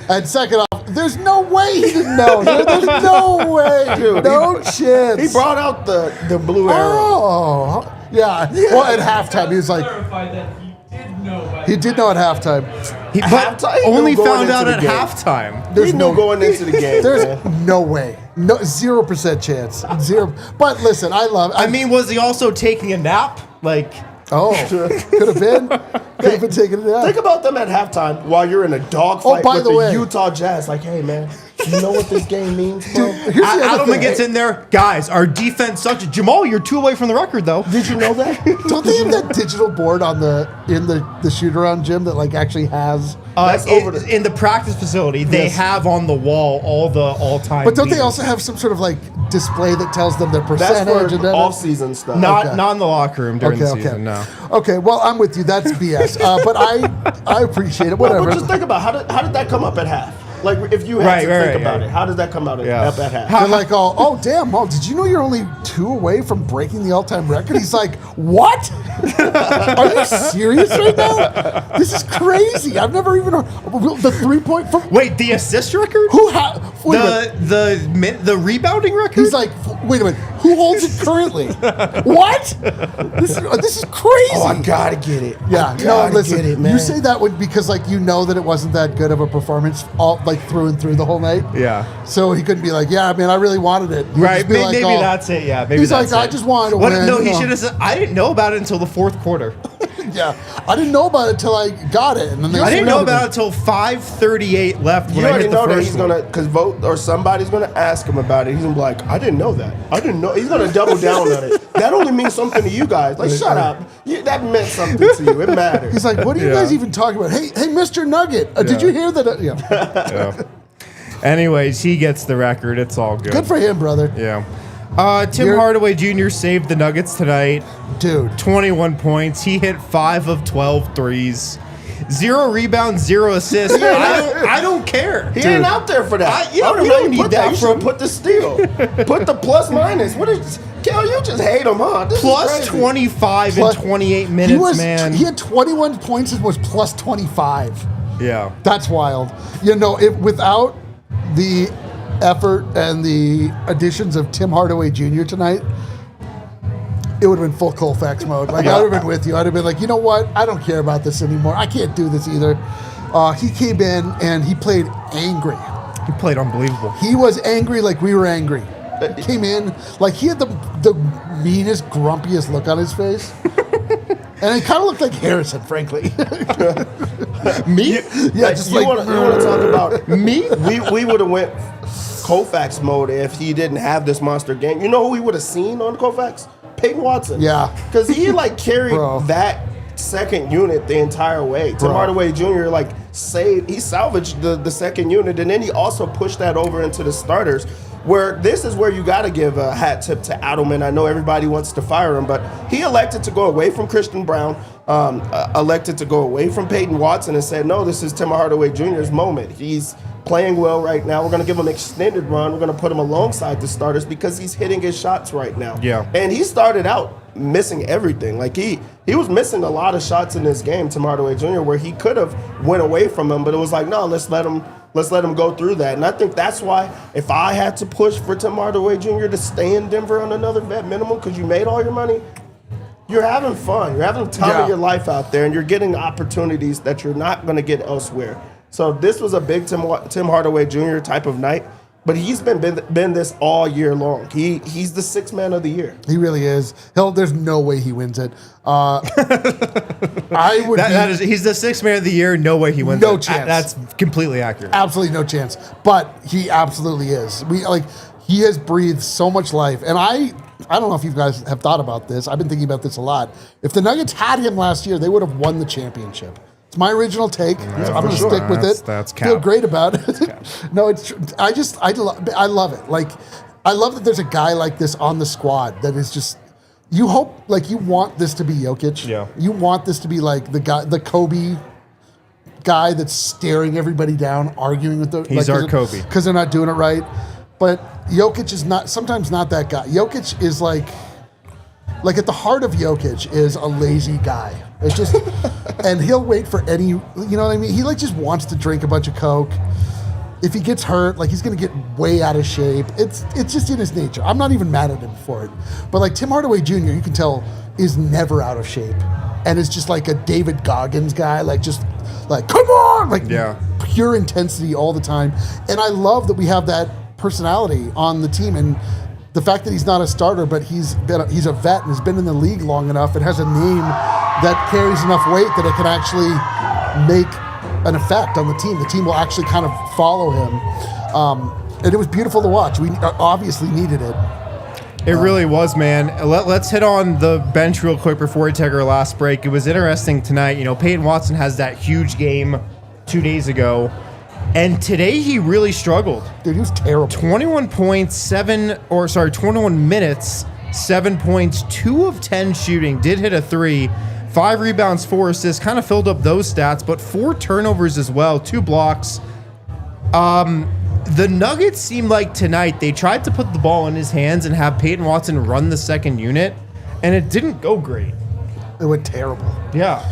And second off, there's no way he didn't know. There's no way. Dude, no chance. He brought out the blue arrow. Oh, yeah. Well, at halftime, he was like... He did know at halftime. But only found out at halftime. He knew going into the game. There's no way. No, 0% chance. Zero. But listen, I mean, was he also taking a nap? Like... Oh, could have been. Could have been taking it out. Think about them at halftime while you're in a dogfight with the Utah Jazz. Like, hey, man, you know what this game means, bro? Adelman gets in there. Guys, our defense sucks. Jamal, you're 2 away from the record, though. Did you know that? Don't they have that digital board in the shoot-around gym that like actually has... in the practice facility, they have on the wall all the all-time. But don't they also have some sort of like display that tells them their percentage? That's for off-season stuff. Not in the locker room during the season. No. Okay, well, I'm with you. That's BS. But I appreciate it. Whatever. But just think about how did that come up at half? Like, if you had to think about it, how does that come out up at half? They're like, oh, damn, did you know you're only 2 away from breaking the all-time record? He's like, what? Are you serious right now? This is crazy. I've never even heard the 3-point from... Wait, the assist record? The rebounding record? He's like, wait a minute, who holds it currently? What? This is crazy. Oh, I gotta get it. Yeah, listen, get it, man. You say that because like you know that it wasn't that good of a performance through and through the whole night. Yeah. So he couldn't be like, yeah, man, I really wanted it. Right. Maybe that's it. Yeah. Maybe he's that's like, it. I just wanted to win. No, he should have said, I didn't know about it until the fourth quarter. Yeah. I didn't know about it until I got it. And then I didn't know about it until 5:38 left when I hit the know that first he's gonna, because Vogt or somebody's gonna ask him about it. He's gonna be like, I didn't know that. I didn't know. He's gonna double down on it. That only means something to you guys. Like, shut up. That meant something to you. It matters. He's like, what are you guys even talking about? Hey, Mr. Nugget, did you hear that? Yeah. Anyways, he gets the record. It's all good. Good for him, brother. Yeah. Tim Hardaway Jr. saved the Nuggets tonight. Dude. 21 points. He hit 5 of 12 threes. 0 rebounds, 0 assists. I don't care. He ain't out there for that. We don't need that You from should put the steal. Put the plus minus. What is Kel, you just hate him, huh? This plus is crazy. 25 in 28 minutes, man. He had 21 points and was plus 25. Yeah. That's wild. Without the effort and the additions of Tim Hardaway Jr. tonight, it would have been full Colfax mode. Like, I would have been with you. I'd have been like, you know what? I don't care about this anymore. I can't do this either. He came in and he played angry. He played unbelievable. He was angry like we were angry. He came in like he had the meanest, grumpiest look on his face. And it kind of looked like Harrison, frankly. Me? Yeah, just you like want to talk about Me? We would have went Colfax mode if he didn't have this monster game. You know who we would have seen on Colfax? Peyton Watson. Yeah. Because he carried Bro. that second unit the entire way. Tim Hardaway Jr. He salvaged the second unit, and then he also pushed that over into the starters. Where this is where you got to give a hat tip to Adelman. I know everybody wants to fire him, but he elected to go away from Christian Brown, elected to go away from Peyton Watson, and said, no, this is Tim Hardaway Jr.'s moment. He's playing well right now. We're going to give him an extended run. We're going to put him alongside the starters because he's hitting his shots right now. Yeah. And he started out missing everything. He was missing a lot of shots in this game, Tim Hardaway Jr., where he could have went away from him, but it was like, no, let's let him go through that. And I think that's why if I had to push for Tim Hardaway Jr. to stay in Denver on another vet minimum because you made all your money, you're having fun. You're having the time of your life out there, and you're getting opportunities that you're not going to get elsewhere. So this was a big Tim Hardaway Jr. type of night, but he's been this all year long. He's the sixth man of the year. He really is. There's no way he wins it. He's the sixth man of the year. No way he wins. No it. chance. That's completely accurate. Absolutely no chance. But he absolutely is. He has breathed so much life. And I don't know if you guys have thought about this. I've been thinking about this a lot. If the Nuggets had him last year, they would have won the championship. It's my original take. I'm going to stick with it. That's Feel cap. great about it. No, it's true. I love it. I love that there's a guy like this on the squad that is just. You hope, you want this to be Jokic. Yeah. You want this to be the Kobe guy that's staring everybody down, arguing with the. He's our Kobe because they're not doing it right. But Jokic is sometimes not that guy. Jokic is like at the heart of Jokic is a lazy guy. It's just, and he'll wait for any, you know what I mean? He just wants to drink a bunch of Coke. If he gets hurt, he's going to get way out of shape. It's just in his nature. I'm not even mad at him for it. But Tim Hardaway Jr., you can tell, is never out of shape. And is just like a David Goggins guy, come on! Pure intensity all the time. And I love that we have that personality on the team. And the fact that he's not a starter, but he's a vet and has been in the league long enough and has a name that carries enough weight that it can actually make an effect on the team. The team will actually kind of follow him. And it was beautiful to watch. We obviously needed it. It really was, man. Let's hit on the bench real quick before we take our last break. It was interesting tonight. Peyton Watson has that huge game 2 days ago. And today he really struggled. Dude, he was terrible. 21 minutes, 7 points, 2 of 10 shooting, did hit a 3, 5 rebounds, 4 assists, kind of filled up those stats, but 4 turnovers as well, 2 blocks. The Nuggets seemed like tonight they tried to put the ball in his hands and have Peyton Watson run the second unit, and it didn't go great. It went terrible. Yeah.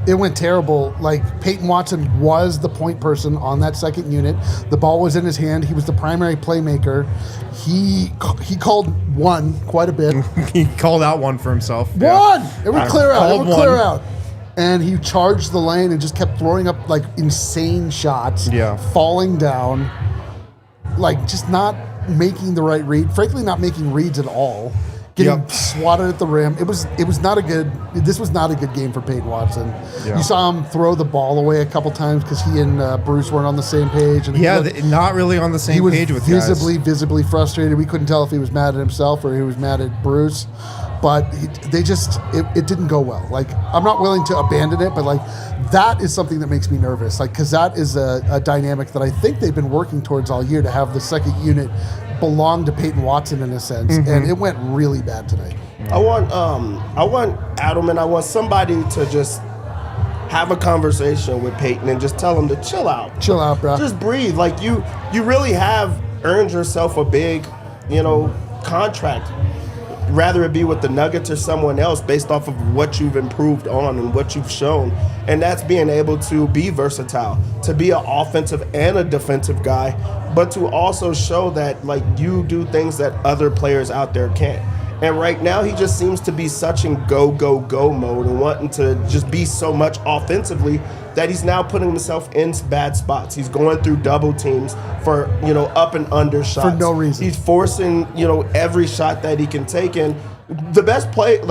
It went terrible. Peyton Watson was the point person on that second unit. The ball was in his hand. He was the primary playmaker. He called one quite a bit. He called out one for himself. One! It would clear out. It would clear one. out. And he charged the lane and just kept throwing up insane shots. Yeah. Falling down. Just not making the right read. Frankly, not making reads at all. Getting swatted at the rim. This was not a good game for Peyton Watson. Yeah. You saw him throw the ball away a couple times because he and Bruce weren't on the same page. And not really on the same page with guys. He was visibly frustrated. We couldn't tell if he was mad at himself or he was mad at Bruce. But it didn't go well. I'm not willing to abandon it, but that is something that makes me nervous. Because that is a dynamic that I think they've been working towards all year, to have the second unit belong to Peyton Watson in a sense, and it went really bad tonight. I want Adelman. I want somebody to just have a conversation with Peyton and just tell him to chill out. Chill out, bro. Just breathe. Like you really have earned yourself a big, contract. Rather it be with the Nuggets or someone else based off of what you've improved on and what you've shown. And that's being able to be versatile, to be an offensive and a defensive guy, but to also show that like you do things that other players out there can't. And right now he just seems to be such in go, go, go mode and wanting to just be so much offensively that he's now putting himself in bad spots. He's going through double teams for, up and under shots. For no reason. He's forcing, every shot that he can take. And the best play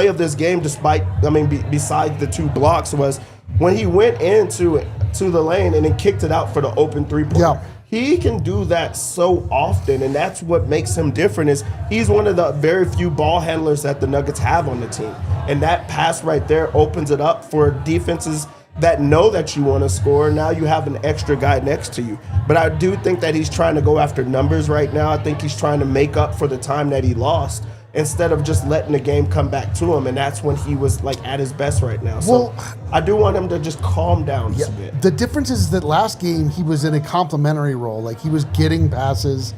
of this game, besides the 2 blocks, was when he went into the lane and then kicked it out for the open three-pointer. Yeah. He can do that so often, and that's what makes him different. Is he's one of the very few ball handlers that the Nuggets have on the team. And that pass right there opens it up for defenses that know that you want to score. Now you have an extra guy next to you. But I do think that he's trying to go after numbers right now. I think he's trying to make up for the time that he lost instead of just letting the game come back to him. And that's when he was like at his best right now. So I do want him to just calm down just a bit. The difference is that last game he was in a complimentary role. Like he was getting passes,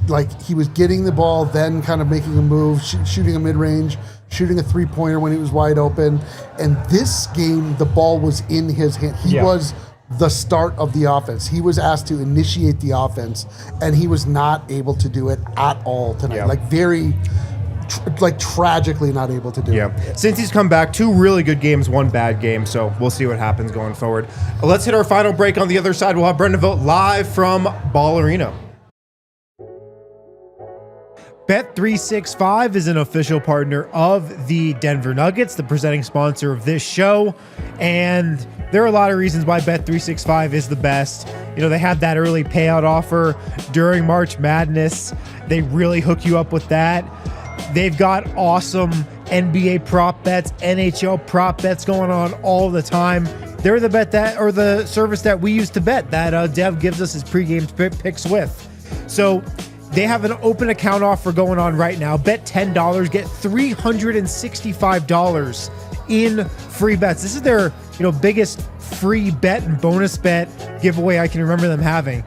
like he was getting the ball, then kind of making a move, shooting a mid-range, shooting a three-pointer when he was wide open. And this game, the ball was in his hand. He was the start of the offense. He was asked to initiate the offense, and he was not able to do it at all tonight. Yeah. Like very... tragically not able to do it. Since he's come back, 2 really good games, 1 bad game, so we'll see what happens going forward. Let's hit our final break. On the other side, we'll have Brendan Vogt live from Ball Arena. Bet365 is an official partner of the Denver Nuggets, the presenting sponsor of this show, and there are a lot of reasons why Bet365 is the best. They had that early payout offer during March Madness. They really hook you up with that. They've got awesome NBA prop bets, NHL prop bets going on all the time. They're the the service that we use to bet that Dev gives us his pregame picks with. So they have an open account offer going on right now. Bet $10, get $365 in free bets. This is their biggest free bet and bonus bet giveaway I can remember them having.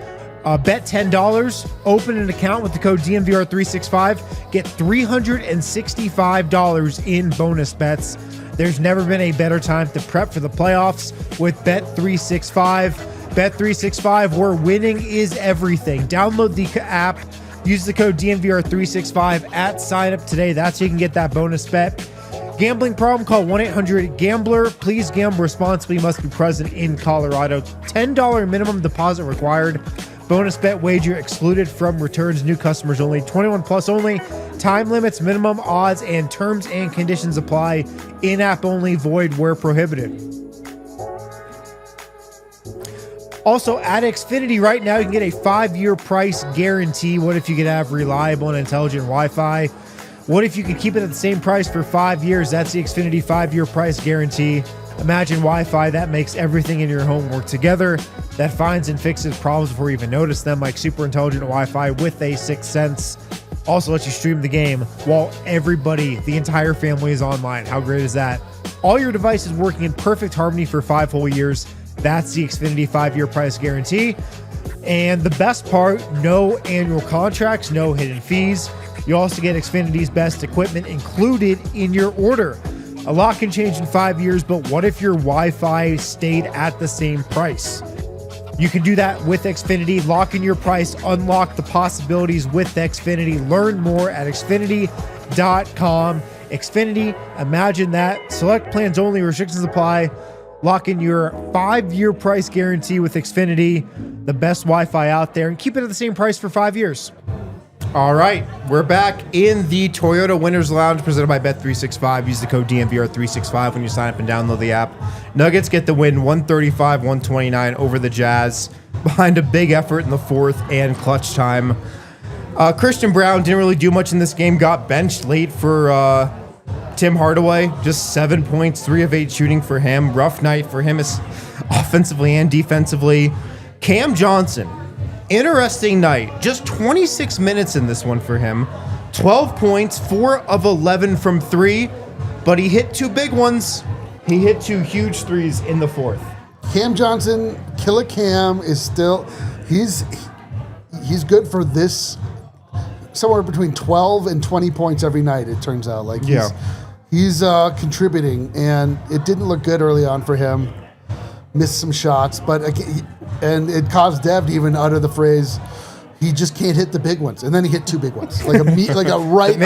Bet $10, open an account with the code DNVR365, get $365 in bonus bets. There's never been a better time to prep for the playoffs with Bet365. Bet365, where winning is everything. Download the app, use the code DNVR365 at sign up today. That's how you can get that bonus bet. Gambling problem? Call 1-800-GAMBLER. Please gamble responsibly. Must be present in Colorado. $10 minimum deposit required. Bonus bet wager excluded from returns. New customers only. 21 plus only. Time limits, minimum odds, and terms and conditions apply. In-app only. Void where prohibited. Also, at Xfinity right now, you can get a 5-year price guarantee. What if you could have reliable and intelligent Wi-Fi? What if you could keep it at the same price for 5 years? That's the Xfinity 5-year price guarantee. Imagine Wi-Fi that makes everything in your home work together, that finds and fixes problems before you even notice them, like super intelligent Wi-Fi with a 6th sense. Also lets you stream the game while everybody, the entire family, is online. How great is that? All your devices working in perfect harmony for 5 whole years. That's the Xfinity 5-year price guarantee. And the best part, no annual contracts, no hidden fees. You also get Xfinity's best equipment included in your order. A lot can change in 5 years, but what if your Wi-Fi stayed at the same price? You can do that with Xfinity. Lock in your price, unlock the possibilities with Xfinity. Learn more at Xfinity.com. Xfinity, imagine that. Select plans only, restrictions apply. Lock in your 5-year price guarantee with Xfinity, the best Wi-Fi out there, and keep it at the same price for 5 years. All right, we're back in the Toyota Winners Lounge presented by Bet365. Use the code DNVR365 when you sign up and download the app. Nuggets get the win 135-129 over the Jazz behind a big effort in the fourth and clutch time. Christian Brown didn't really do much in this game, got benched late for Tim Hardaway. Just 7 points, 3 of 8 shooting for him. Rough night for him offensively and defensively. Cam Johnson. Interesting night. Just 26 minutes in this one for him. 12 points, 4 of 11 from 3, but he hit 2 big ones. He hit 2 huge threes in the fourth. Cam Johnson, Killer Cam is still he's good for this somewhere between 12 and 20 points every night. It turns out like he's contributing, and it didn't look good early on for him. Missed some shots, and it caused Dev to even utter the phrase, he just can't hit the big ones. And then he hit 2 big ones. Maybe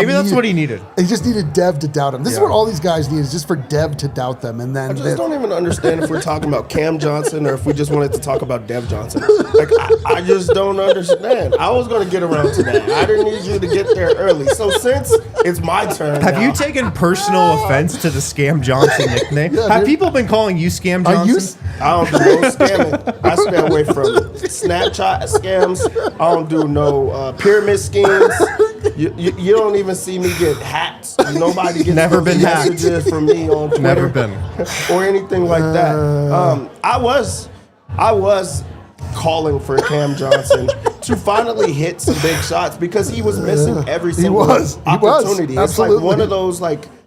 that's what he needed. He just needed Dev to doubt him. This is what all these guys need, is just for Dev to doubt them. And then I just don't even understand if we're talking about Cam Johnson or if we just wanted to talk about Dev Johnson. Like, I just don't understand. I was going to get around to that. I didn't need you to get there early. So since it's my turn Have now, you taken personal offense to the Scam Johnson nickname? Have people been calling you Scam Johnson? I don't do no scamming. I stay away from Snapchat scams. I don't do no pyramid schemes. You don't even see me get hacked. Nobody gets Never been hacked. messages from me on Twitter. Never been. Or anything like that. I was calling for Cam Johnson to finally hit some big shots because he was missing every single opportunity. It's like one of those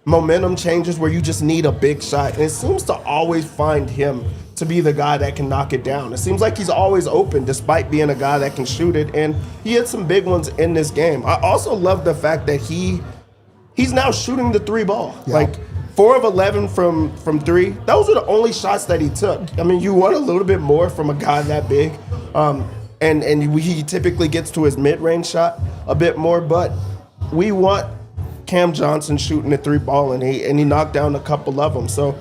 momentum changes where you just need a big shot, and it seems to always find him to be the guy that can knock it down. It seems like he's always open despite being a guy that can shoot it, and he had some big ones in this game. I also love the fact that he's now shooting the 3 ball. Yeah. 4 of 11 from 3. Those were the only shots that he took. I mean, you want a little bit more from a guy that big. And he typically gets to his mid-range shot a bit more, but we want Cam Johnson shooting the 3 ball, and he knocked down a couple of them. So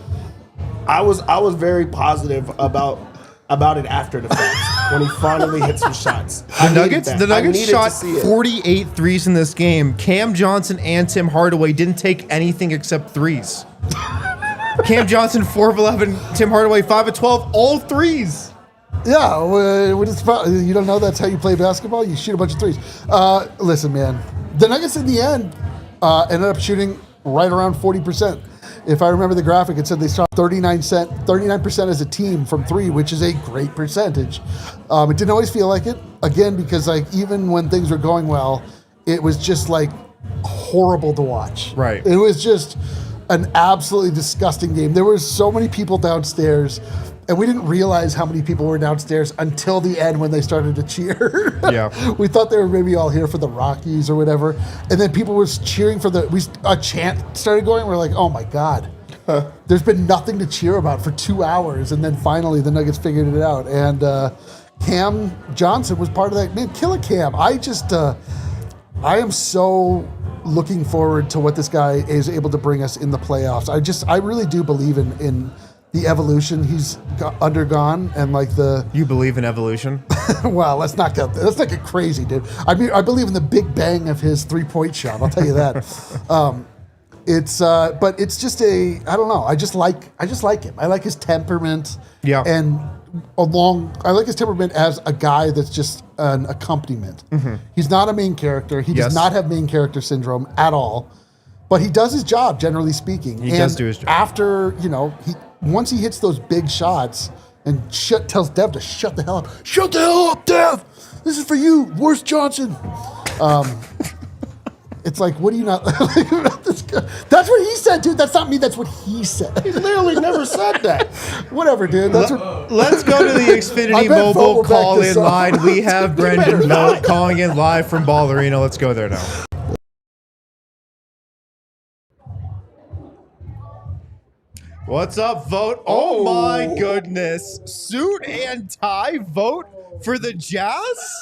I was very positive about it after the fact when he finally hit some shots. The Nuggets shot 48 threes in this game. Cam Johnson and Tim Hardaway didn't take anything except threes. Cam Johnson 4 of 11, Tim Hardaway 5 of 12, all threes. Yeah, you don't know that's how you play basketball? You shoot a bunch of threes. Listen, man, the Nuggets in the end ended up shooting right around 40%. If I remember the graphic, it said they shot 39% as a team from 3, which is a great percentage. It didn't always feel like it, again, because even when things were going well, it was just horrible to watch. Right. It was just an absolutely disgusting game. There were so many people downstairs, and we didn't realize how many people were downstairs until the end when they started to cheer. Yeah. We thought they were maybe all here for the Rockies or whatever. And then people were cheering for a chant started going. We're like, oh my God. There's been nothing to cheer about for 2 hours. And then finally the Nuggets figured it out. And Cam Johnson was part of that. Man, Killer Cam. I am so looking forward to what this guy is able to bring us in the playoffs. I really do believe in the evolution he's undergone, and You believe in evolution? Well, let's not get crazy, dude. I believe in the big bang of his 3-point shot. I'll tell you that. But it's just I don't know. I just like him. I like his temperament. Yeah. And I like his temperament as a guy that's just an accompaniment. Mm-hmm. He's not a main character. He does not have main character syndrome at all. But he does his job, generally speaking. He does do his job. After, once he hits those big shots and tells Dev to shut the hell up. Shut the hell up, Dev! This is for you, Worst Johnson. It's like, what do you not like about this guy? That's what he said, dude. That's not me. That's what he said. He literally never said that. Whatever, dude. Let's go to the Xfinity Mobile call-in line. We have Brendan Vogt calling in live from Ball Arena. Let's go there now. What's up, Vogt? Oh my goodness. Suit and tie Vogt for the Jazz?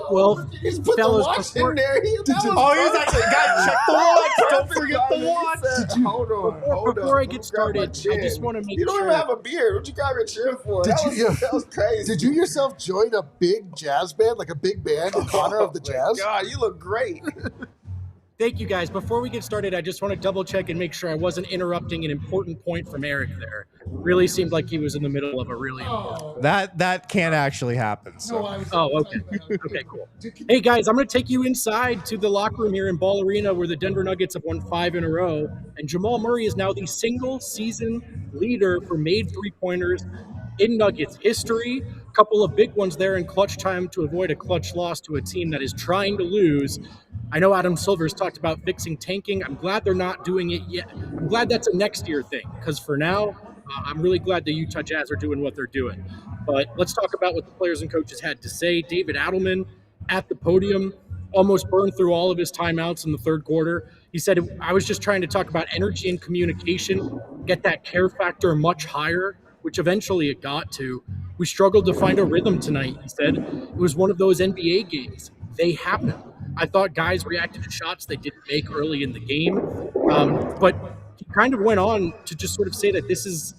Well, He's put the fellas, watch before- in there. He's like, guys, check the watch. Don't forget the watch. Hold on. Before I get started, I just want to make You don't sure. even have a beard. What you grab your chin for? Did That was crazy. Did you yourself join a big jazz band, like a big band in honor of the Jazz? God, you look great. Thank you, guys. Before we get started, I just want to double check and make sure I wasn't interrupting an important point from Eric there. Really seemed like he was in the middle of a really important. That can't actually happen. So. Oh, okay. Okay, cool. Hey, guys, I'm going to take you inside to the locker room here in Ball Arena where the Denver Nuggets have won 5 in a row. And Jamal Murray is now the single-season leader for made three-pointers in Nuggets history. A couple of big ones there in clutch time to avoid a clutch loss to a team that is trying to lose. I know Adam Silver's talked about fixing tanking. I'm glad they're not doing it yet. I'm glad that's a next year thing, because for now, I'm really glad the Utah Jazz are doing what they're doing. But let's talk about what the players and coaches had to say. David Adelman at the podium almost burned through all of his timeouts in the third quarter. He said, I was just trying to talk about energy and communication, get that care factor much higher, which eventually it got to. We struggled to find a rhythm tonight, he said. It was one of those NBA games. They happen. I thought guys reacted to shots they didn't make early in the game. But he kind of went on to just sort of say that this is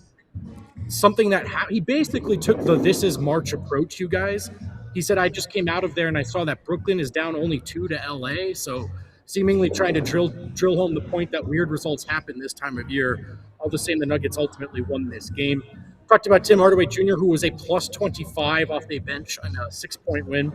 something that he basically took the "this is March" approach, you guys. He said, I just came out of there and I saw that Brooklyn is down only 2 to LA. So seemingly trying to drill home the point that weird results happen this time of year. All the same, the Nuggets ultimately won this game. Talked about Tim Hardaway Jr., who was a plus 25 off the bench on a 6-point win.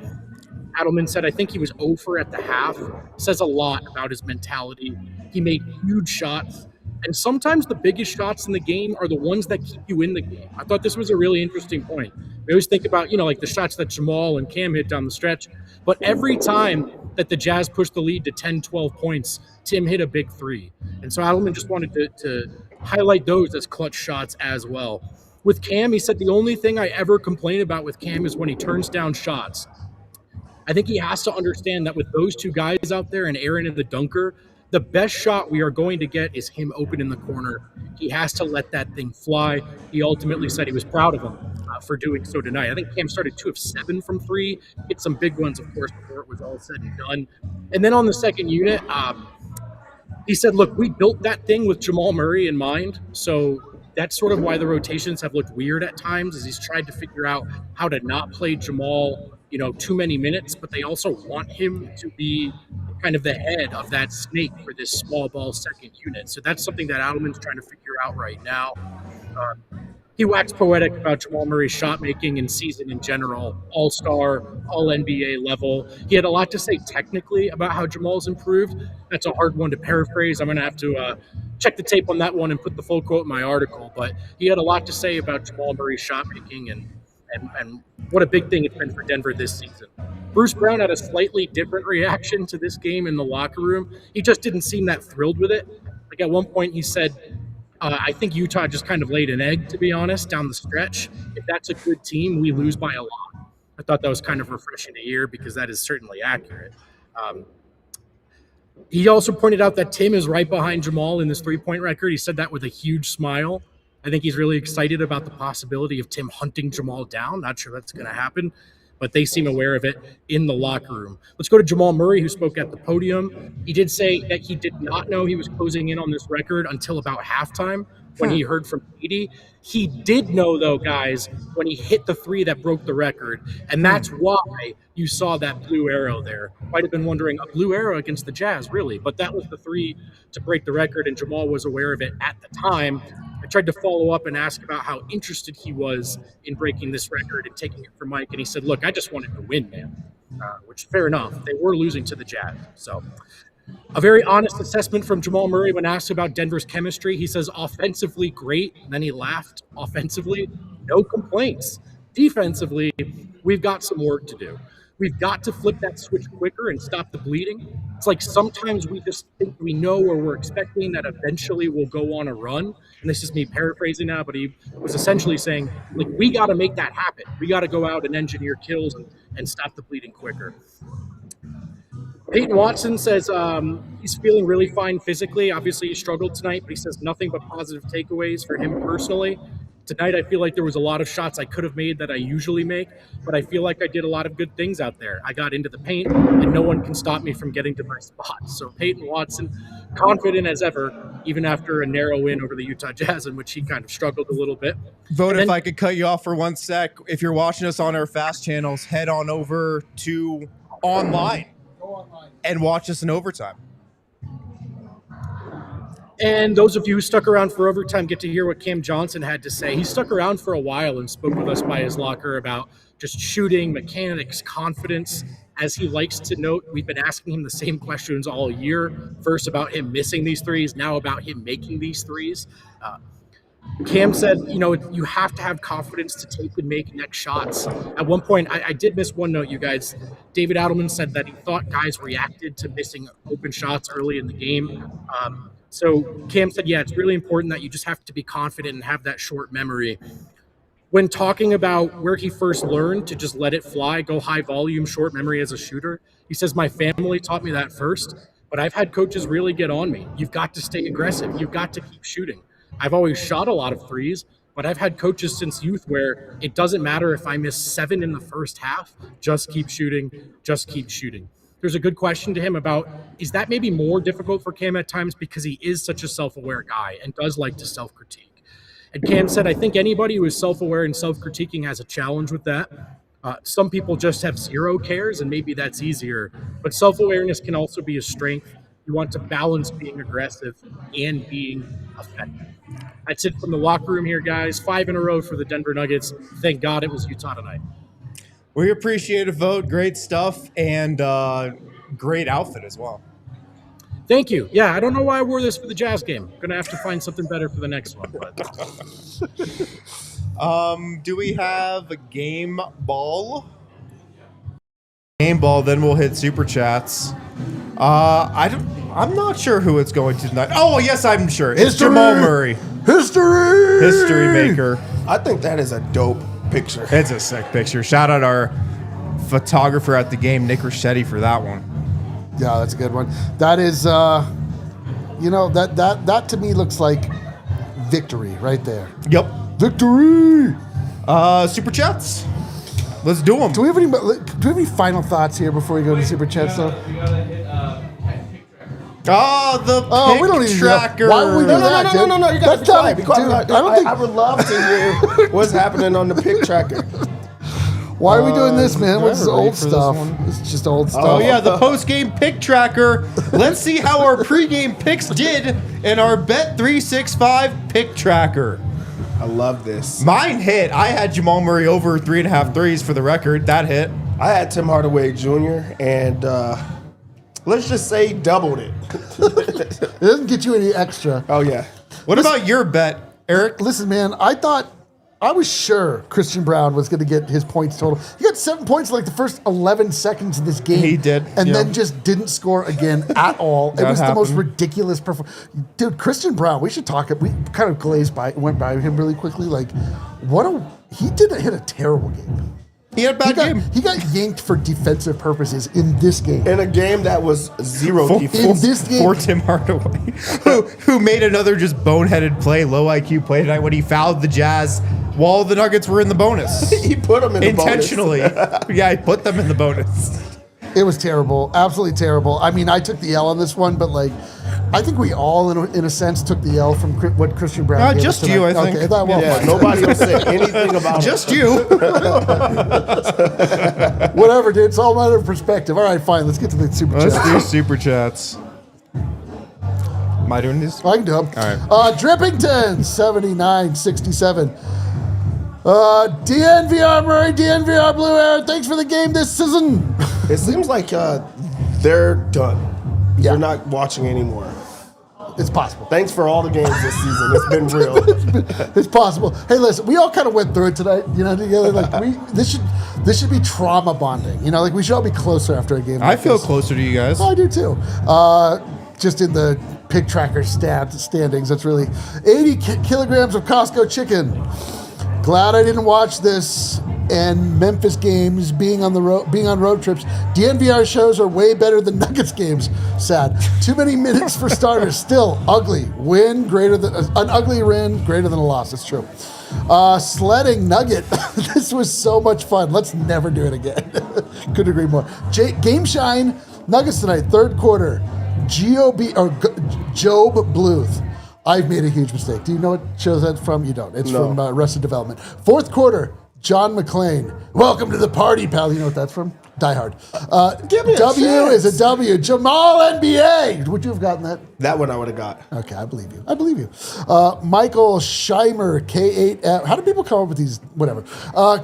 Adelman said, I think he was 0 for at the half. Says a lot about his mentality. He made huge shots. And sometimes the biggest shots in the game are the ones that keep you in the game. I thought this was a really interesting point. We always think about, like the shots that Jamal and Cam hit down the stretch. But every time that the Jazz pushed the lead to 10, 12 points, Tim hit a big three. And so Adelman just wanted to highlight those as clutch shots as well. With Cam, he said, the only thing I ever complain about with Cam is when he turns down shots. I think he has to understand that with those two guys out there and Aaron and the dunker, the best shot we are going to get is him open in the corner. He has to let that thing fly. He ultimately said he was proud of him for doing so tonight. I think Cam started 2 of 7 from 3, hit some big ones, of course, before it was all said and done. And then on the second unit, he said, look, we built that thing with Jamal Murray in mind, so that's sort of why the rotations have looked weird at times, is he's tried to figure out how to not play Jamal too many minutes, but they also want him to be kind of the head of that snake for this small ball second unit. So that's something that Adelman's trying to figure out right now. He waxed poetic about Jamal Murray's shot making and season in general, all-star, all-NBA level. He had a lot to say technically about how Jamal's improved. That's a hard one to paraphrase. I'm going to have to check the tape on that one and put the full quote in my article. But he had a lot to say about Jamal Murray's shot making and what a big thing it's been for Denver this season. Bruce Brown had a slightly different reaction to this game in the locker room. He just didn't seem that thrilled with it. Like at one point he said, I think Utah just kind of laid an egg, to be honest, down the stretch. If that's a good team, we lose by a lot. I thought that was kind of refreshing to hear because that is certainly accurate. He also pointed out that Tim is right behind Jamal in this 3-point record. He said that with a huge smile. I think he's really excited about the possibility of Tim hunting Jamal down. Not sure that's going to happen, but they seem aware of it in the locker room. Let's go to Jamal Murray, who spoke at the podium. He did say that he did not know he was closing in on this record until about halftime when he heard from Petey. He did know, though, guys, when he hit the 3 that broke the record, and that's why you saw that blue arrow there. Might have been wondering, a blue arrow against the Jazz, really? But that was the 3 to break the record, and Jamal was aware of it at the time. I tried to follow up and ask about how interested he was in breaking this record and taking it from Mike, and he said, look, I just wanted to win, man, which fair enough. They were losing to the Jazz. So a very honest assessment from Jamal Murray when asked about Denver's chemistry. He says, offensively, great. And then he laughed. Offensively, no complaints. Defensively, we've got some work to do. We've got to flip that switch quicker and stop the bleeding. It's like sometimes we just think we know or we're expecting that eventually we'll go on a run. And this is me paraphrasing now, but he was essentially saying, like, we got to make that happen. We got to go out and engineer kills and stop the bleeding quicker. Peyton Watson says he's feeling really fine physically. Obviously, he struggled tonight, but he says nothing but positive takeaways for him personally. Tonight, I feel like there was a lot of shots I could have made that I usually make, but I feel like I did a lot of good things out there. I got into the paint, and no one can stop me from getting to my spot. So Peyton Watson, confident as ever, even after a narrow win over the Utah Jazz, in which he kind of struggled a little bit. Vogt, if I could cut you off for 1 sec, if you're watching us on our fast channels, head on over to online and watch us in overtime. And those of you who stuck around for overtime get to hear what Cam Johnson had to say. He stuck around for a while and spoke with us by his locker about just shooting, mechanics, confidence. As he likes to note, we've been asking him the same questions all year. First about him missing these threes, now about him making these threes. Cam said, you have to have confidence to take and make next shots. At one point, I did miss one note, you guys. David Adelman said that he thought guys reacted to missing open shots early in the game. So Cam said, yeah, it's really important that you just have to be confident and have that short memory. When talking about where he first learned to just let it fly, go high volume, short memory as a shooter, he says, my family taught me that first, but I've had coaches really get on me. You've got to stay aggressive. You've got to keep shooting. I've always shot a lot of threes, but I've had coaches since youth where it doesn't matter if I miss 7 in the first half, just keep shooting, just keep shooting. There's a good question to him about, is that maybe more difficult for Cam at times because he is such a self-aware guy and does like to self-critique? And Cam said, I think anybody who is self-aware and self-critiquing has a challenge with that. Some people just have zero cares, and maybe that's easier. But self-awareness can also be a strength. You want to balance being aggressive and being effective. That's it from the locker room here, guys. 5 in a row for the Denver Nuggets. Thank God it was Utah tonight. We appreciate it, Vogt. Great stuff and great outfit as well. Thank you. Yeah, I don't know why I wore this for the Jazz game. Going to have to find something better for the next one. But. Do we have a game ball? Game ball, then we'll hit super chats. I'm not sure who it's going to tonight. Oh, yes, I'm sure. It's History! Jamal Murray. History maker. I think that is a dope picture. It's a sick picture. Shout out our photographer at the game, Nick Ricchetti, for that one. Yeah, that's a good one. That is, that to me looks like victory right there. Yep. Victory! Super chats. Let's do them. Do we have any final thoughts here before we go to super chats though? The we don't need tracker. Why would we do that? No. You guys be quiet. Dude, I would love to hear what's happening on the pick tracker. Why are we doing this, man? What's this ready old for this stuff? one? It's just old stuff. Oh, yeah, the post-game pick tracker. Let's see how our pregame picks did in our Bet365 pick tracker. I love this. Mine hit. I had Jamal Murray over 3.5 threes for the record. That hit. I had Tim Hardaway Jr. and let's just say doubled it. It doesn't get you any extra. Oh, yeah. What about your bet, Eric? Listen, man, I was sure Christian Brown was going to get his points total. He got 7 points in like the first 11 seconds of this game. He did, And yeah. then just didn't score again at all. It was the most happened. ridiculous performance. Dude, Christian Brown, we should talk. We kind of went by him really quickly. Like, he didn't hit a terrible game. He had a bad game. He got yanked for defensive purposes in this game. In a game that was zero In defense. this game, For Tim Hardaway, who made another just boneheaded play, low IQ play tonight when he fouled the Jazz while the Nuggets were in the bonus. He put them in the Intentionally. Yeah, he put them in the bonus. it was terrible. Absolutely terrible. I mean, I took the L on this one, but like, I think we all, in a sense, took the L from what Christian Brown gave us just you, I tonight. think. Okay, that, well, Yeah, fine. nobody else said anything about Just you. Whatever, dude. It's all a matter of perspective. All right, fine. Let's get to the super Let's chat. do super chats. Am I doing this? I can do them. All right. Drippington, 7967. DNVR Murray, DNVR Blue Air. Thanks for the game this season. It seems like they're done. Yeah. They're not watching anymore. It's possible. Thanks for all the games this season. It's been real. It's possible. Hey, listen, we all kind of went through it tonight, together. Like this should be trauma bonding. Like we should all be closer after a game. I like feel this. closer to you guys. Oh, I do too. Just in the pick tracker standings, that's really 80 kilograms of Costco chicken. Glad I didn't watch this and Memphis games being on road trips. DNVR shows are way better than Nuggets games. Sad. Too many minutes for starters. Still ugly. An ugly win greater than a loss. It's true. Sledding Nugget. This was so much fun. Let's never do it again. Couldn't agree more. Game shine. Nuggets tonight. Third quarter. Job Bluth. I've made a huge mistake. Do you know what show that's from? You don't. It's from Arrested Development. Fourth quarter, John McClane. Welcome to the party, pal. You know what that's from? Die Hard. Give me a W chance. is a W. Jamal NBA. Would you have gotten that? That one I would have got. Okay, I believe you. Michael Scheimer, K8F. How do people come up with these? Whatever.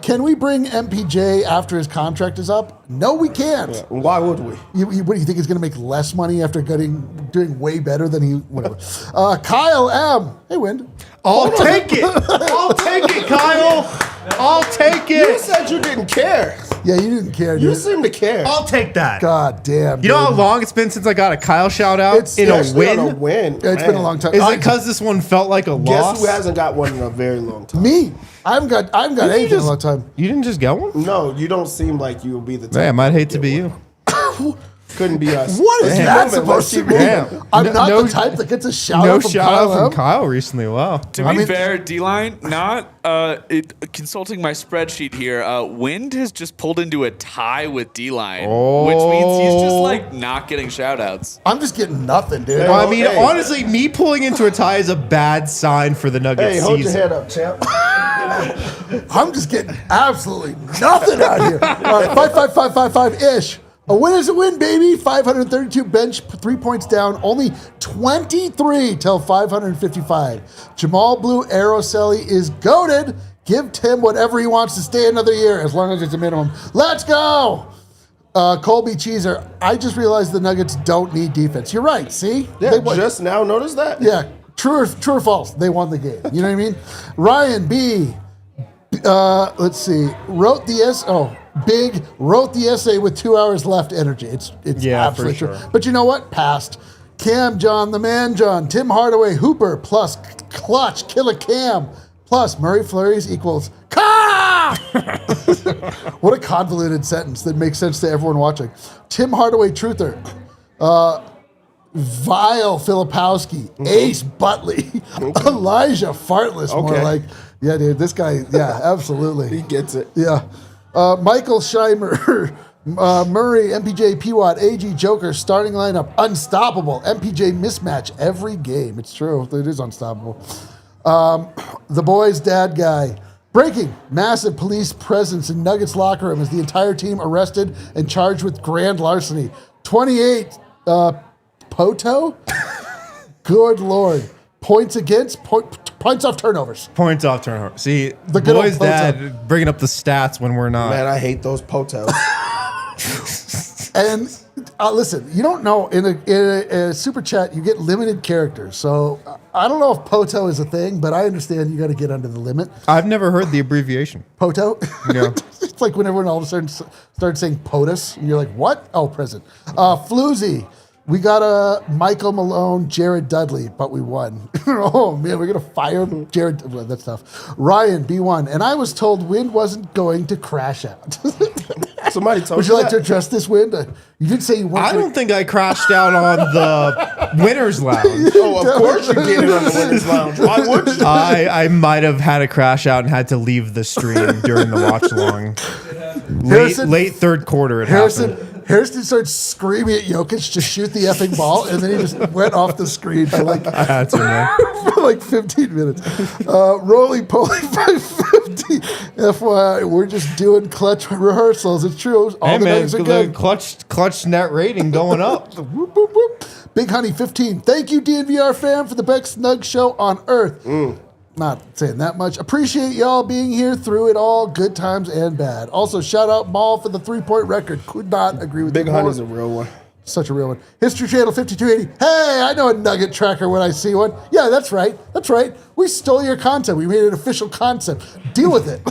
Can we bring MPJ after his contract is up? No, we can't. Yeah, why would we? What do you think he's going to make less money after doing way better than he? Whatever. Kyle M. Hey, Wind. I'll take it. I'll take it, Kyle. I'll take You it. said you didn't care. Yeah, you didn't care. You Dude. seem to care. I'll take that. God damn. You know how dude. long it's been since I got a Kyle shout out in a Especially on win? a win. Yeah, it's been a long time. Is it because this one felt like a Guess loss? who hasn't got one in a very long time? Me. I haven't got anything in a long time. You didn't just get one? No, you don't seem like you will be the type. Hey, I might hate to get be one. you. Couldn't be us. What is Let's keep that moving. supposed to Let's mean? keep moving. I'm not No- the type that gets a shout No out from shout Kyle out from M. Kyle recently. Wow. To I be mean- fair, D-line, consulting my spreadsheet here, Wind has just pulled into a tie with D-line, which means he's just like not getting shout-outs. I'm just getting nothing, dude. Well, I mean, Hey. honestly, me pulling into a tie is a bad sign for the Nuggets Hey, hold season. your head up, champ. I'm just getting absolutely nothing out here. All right, 5-5-5-5-5-ish. A win is a win, baby. 532 bench, 3 points down. Only 23 till 555. Jamal Blue Aroseli is goated. Give Tim whatever he wants to stay another year, as long as it's a minimum. Let's go. Colby Cheeser. I just realized the Nuggets don't need defense. You're right. See? Yeah, They won. just now noticed that. Yeah, true or false? They won the game. You know what I mean? Ryan B. Let's see. Wrote the essay with 2 hours left. Energy. It's Yeah, absolutely for true. sure. But you know what? Passed. Cam John, the man John, Tim Hardaway Hooper plus Clutch Killer Cam plus Murray Flurries equals Ka. What a convoluted sentence that makes sense to everyone watching. Tim Hardaway Truther. Vile Filipowski, Ace Butley, Elijah Fartless, more Okay. like, yeah, dude, this guy, yeah, absolutely. He gets it. Yeah. Michael Scheimer, Murray, MPJ, PWat, AG, Joker, starting lineup, unstoppable. MPJ mismatch every game. It's true. It is unstoppable. The boys' dad guy. Breaking. Massive police presence in Nuggets locker room as the entire team arrested and charged with grand larceny. 28 Poto? Good Lord. Points against, points off turnovers. Points off turnover. See, The good old boys' Poto. dad bringing up the stats when we're not. Man, I hate those potos. And listen, you don't know, in a super chat, you get limited characters. So I don't know if Poto is a thing, but I understand you got to get under the limit. I've never heard the abbreviation. Poto? Yeah. It's like when everyone all of a sudden started saying POTUS, and you're like, what? Oh, present. Floozy. We got a Michael Malone, Jared Dudley, but we won. Oh, man, we're going to fire Jared. Well, that's tough. Ryan, B1. And I was told Wind wasn't going to crash out. Somebody told Would you like to that? address this, Wind? You did say you weren't I gonna- don't think I crashed out on the winner's lounge. Oh, of course you get it on the winner's lounge. Why would you? I might have had a crash out and had to leave the stream during the watch long. Harrison- Late third quarter, it happened. Harrison started screaming at Jokic to shoot the effing ball, and then he just went off the screen for like I had to, man. for like 15 minutes. Roly Poly 550. FYI, we're just doing clutch rehearsals. It's true. All Hey, the man, nuggets are the good. clutch net rating going up. Whoop, whoop, whoop. Big Honey 15. Thank you, DNVR fam, for the best Nug show on earth. Not saying that much. Appreciate y'all being here through it all, good times and bad. Also, shout out Maul for the 3-point record. Could not agree with Big you more. Honey's a real one. Such a real one. History Channel 5280. Hey, I know a Nugget tracker when I see one. Yeah, that's right. That's right. We stole your content. We made it official concept. Deal with it.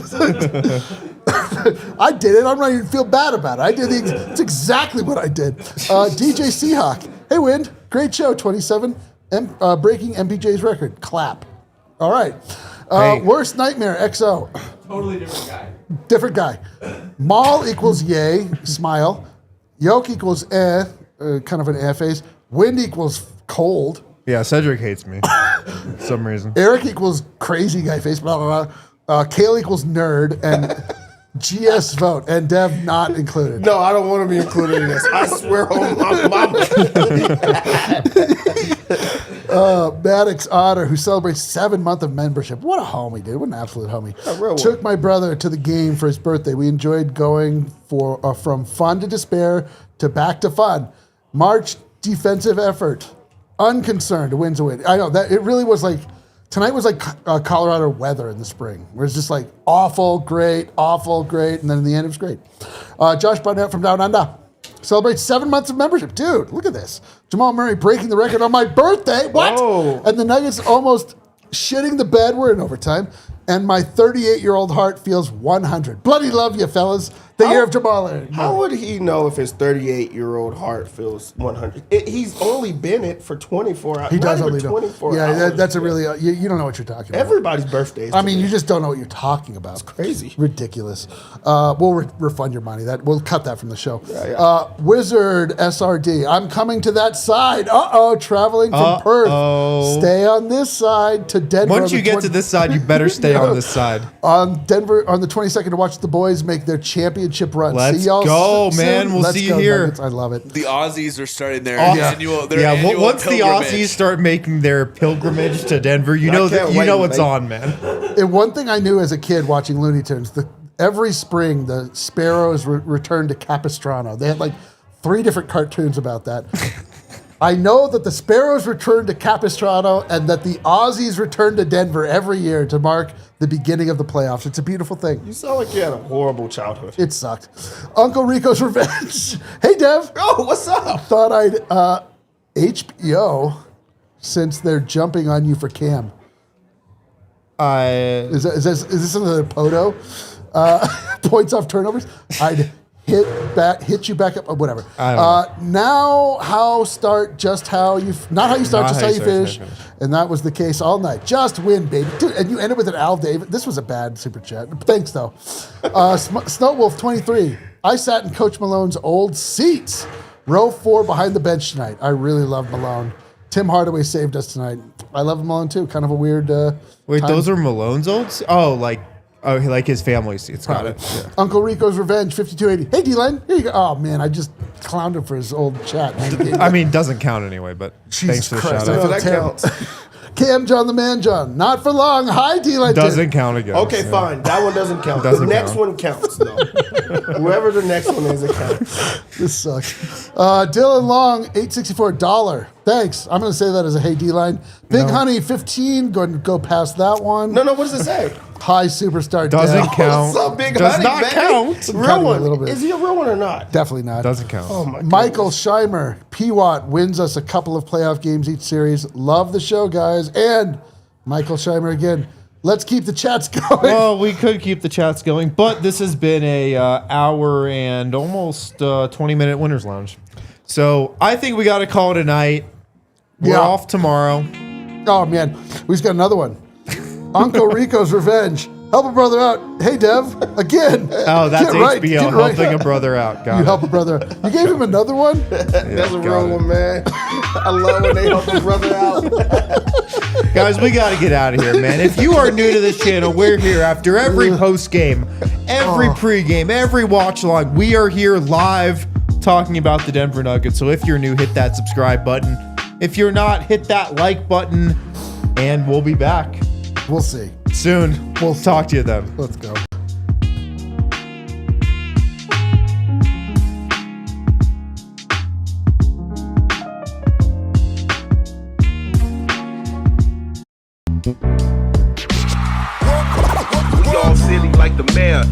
I did it. I'm not even feel bad about it. It's exactly what I did. DJ Seahawk. Hey, Wind. Great show. 27. Breaking MPJ's record. Clap. All right. Hey. Worst nightmare. XO. Totally different guy. Different guy. Maul equals yay, smile. Yoke equals kind of an eh face. Wind equals cold. Yeah, Cedric hates me for some reason. Eric equals crazy guy face, blah, blah, blah. Kale equals nerd. And GS vote. And Dev not included. No, I don't want to be included in this. I swear on my mama. Matt Maddox Otter, who celebrates 7 months of membership. What a homie, dude. What an absolute homie. A real one. Took my brother to the game for his birthday. We enjoyed going from fun to despair to back to fun. March defensive effort. Unconcerned. A win's a win. I know that it really was like, tonight was like Colorado weather in the spring, where it's just like awful, great, and then in the end it was great. Josh Barnett from Down Under celebrates 7 months of membership. Dude, look at this. Jamal Murray breaking the record on my birthday. What? Whoa. And the Nuggets almost shitting the bed. We're in overtime. And my 38-year-old heart feels 100. Bloody love you, fellas. The year of Jamal Murray. How would he know if his 38-year-old heart feels 100? He's only been it for 24 hours. He does Not only even know. 24 Yeah, hours. that's a really, you don't know what you're talking about. Everybody's birthday is I mean, today. you just don't know what you're talking about. It's crazy. Ridiculous. We'll refund your money. We'll cut that from the show. Yeah. Wizard SRD. I'm coming to that side. Traveling from Perth. Stay on this side to Denver. Once you get to this side, you better stay on this side. On Denver on the 22nd to watch the boys make their championship run. Let's see y'all go, soon. man. We'll Let's see you go, here. Nuggets. I love it. The Aussies are starting their Yeah. annual. Their annual Once the pilgrimage. Aussies start making their pilgrimage to Denver, you I know can't that you wait, know it's mate. on, man. And one thing I knew as a kid watching Looney Tunes, every spring the Sparrows returned to Capistrano. They had like 3 different cartoons about that. I know that the Sparrows returned to Capistrano and that the Aussies returned to Denver every year to mark the beginning of the playoffs. It's a beautiful thing. You sound like you had a horrible childhood. It sucked. Uncle Rico's Revenge. Hey, Dev. Oh, what's up? Thought I'd HBO since they're jumping on you for Cam. Is this another Poto? Points off turnovers? I'd hit you back up, whatever. Not how you start, just how you finish. And that was the case all night. Just win, baby. Dude, and you ended with an Al David. This was a bad super chat. Thanks, though. Snowwolf 23. I sat in Coach Malone's old seats. Row 4 behind the bench tonight. I really love Malone. Tim Hardaway saved us tonight. I love Malone, too. Kind of a weird Wait, time. those are Malone's olds? Oh, like his family seats. Got it. Yeah. Uncle Rico's Revenge, 5280. Hey, D-Line, here you go. Oh, man, I just clowned him for his old chat. I mean, doesn't count anyway, but thanks for the Christ, shout I out. feel that terrible. counts. Cam John the Man John. Not for long. Hi, D-Line. Doesn't count again. Okay, fine. That one doesn't count. Doesn't the next count. one counts, though. Whoever the next one is, it counts. This sucks. Dylan Long, $864. Thanks. I'm going to say that as a hey, D-Line. Big Honey, 15. Go ahead and go past that one. No, what does it say? Hi, Superstar. Doesn't Dev. count. What's up, Big Does Honey, not baby? count. Real Counting a one. little bit. Is he a real one or not? Definitely not. Doesn't count. Oh, my Michael Scheimer, PWat wins us a couple of playoff games each series. Love the show, guys. And Michael Scheimer again. Let's keep the chats going. Well, we could keep the chats going, but this has been a hour and almost 20-minute Winners Lounge. So I think we got to call it a night. We're Yeah. off tomorrow. Oh, man. We just got another one. Uncle Rico's Revenge. Help a brother out. Hey, Dev. Again. Oh, that's Get right. HBO Get right. helping a brother out. Got You it. help a brother out. You gave him another one? That's a got real it. one, man. I love when they help a brother out. Guys, we got to get out of here, man. If you are new to this channel, we're here after every post game, every pre-game, every watch log. We are here live talking about the Denver Nuggets. So if you're new, hit that subscribe button. If you're not, hit that like button, and we'll be back We'll see. soon. We'll talk to you then. Let's go. We all silly like the mayor.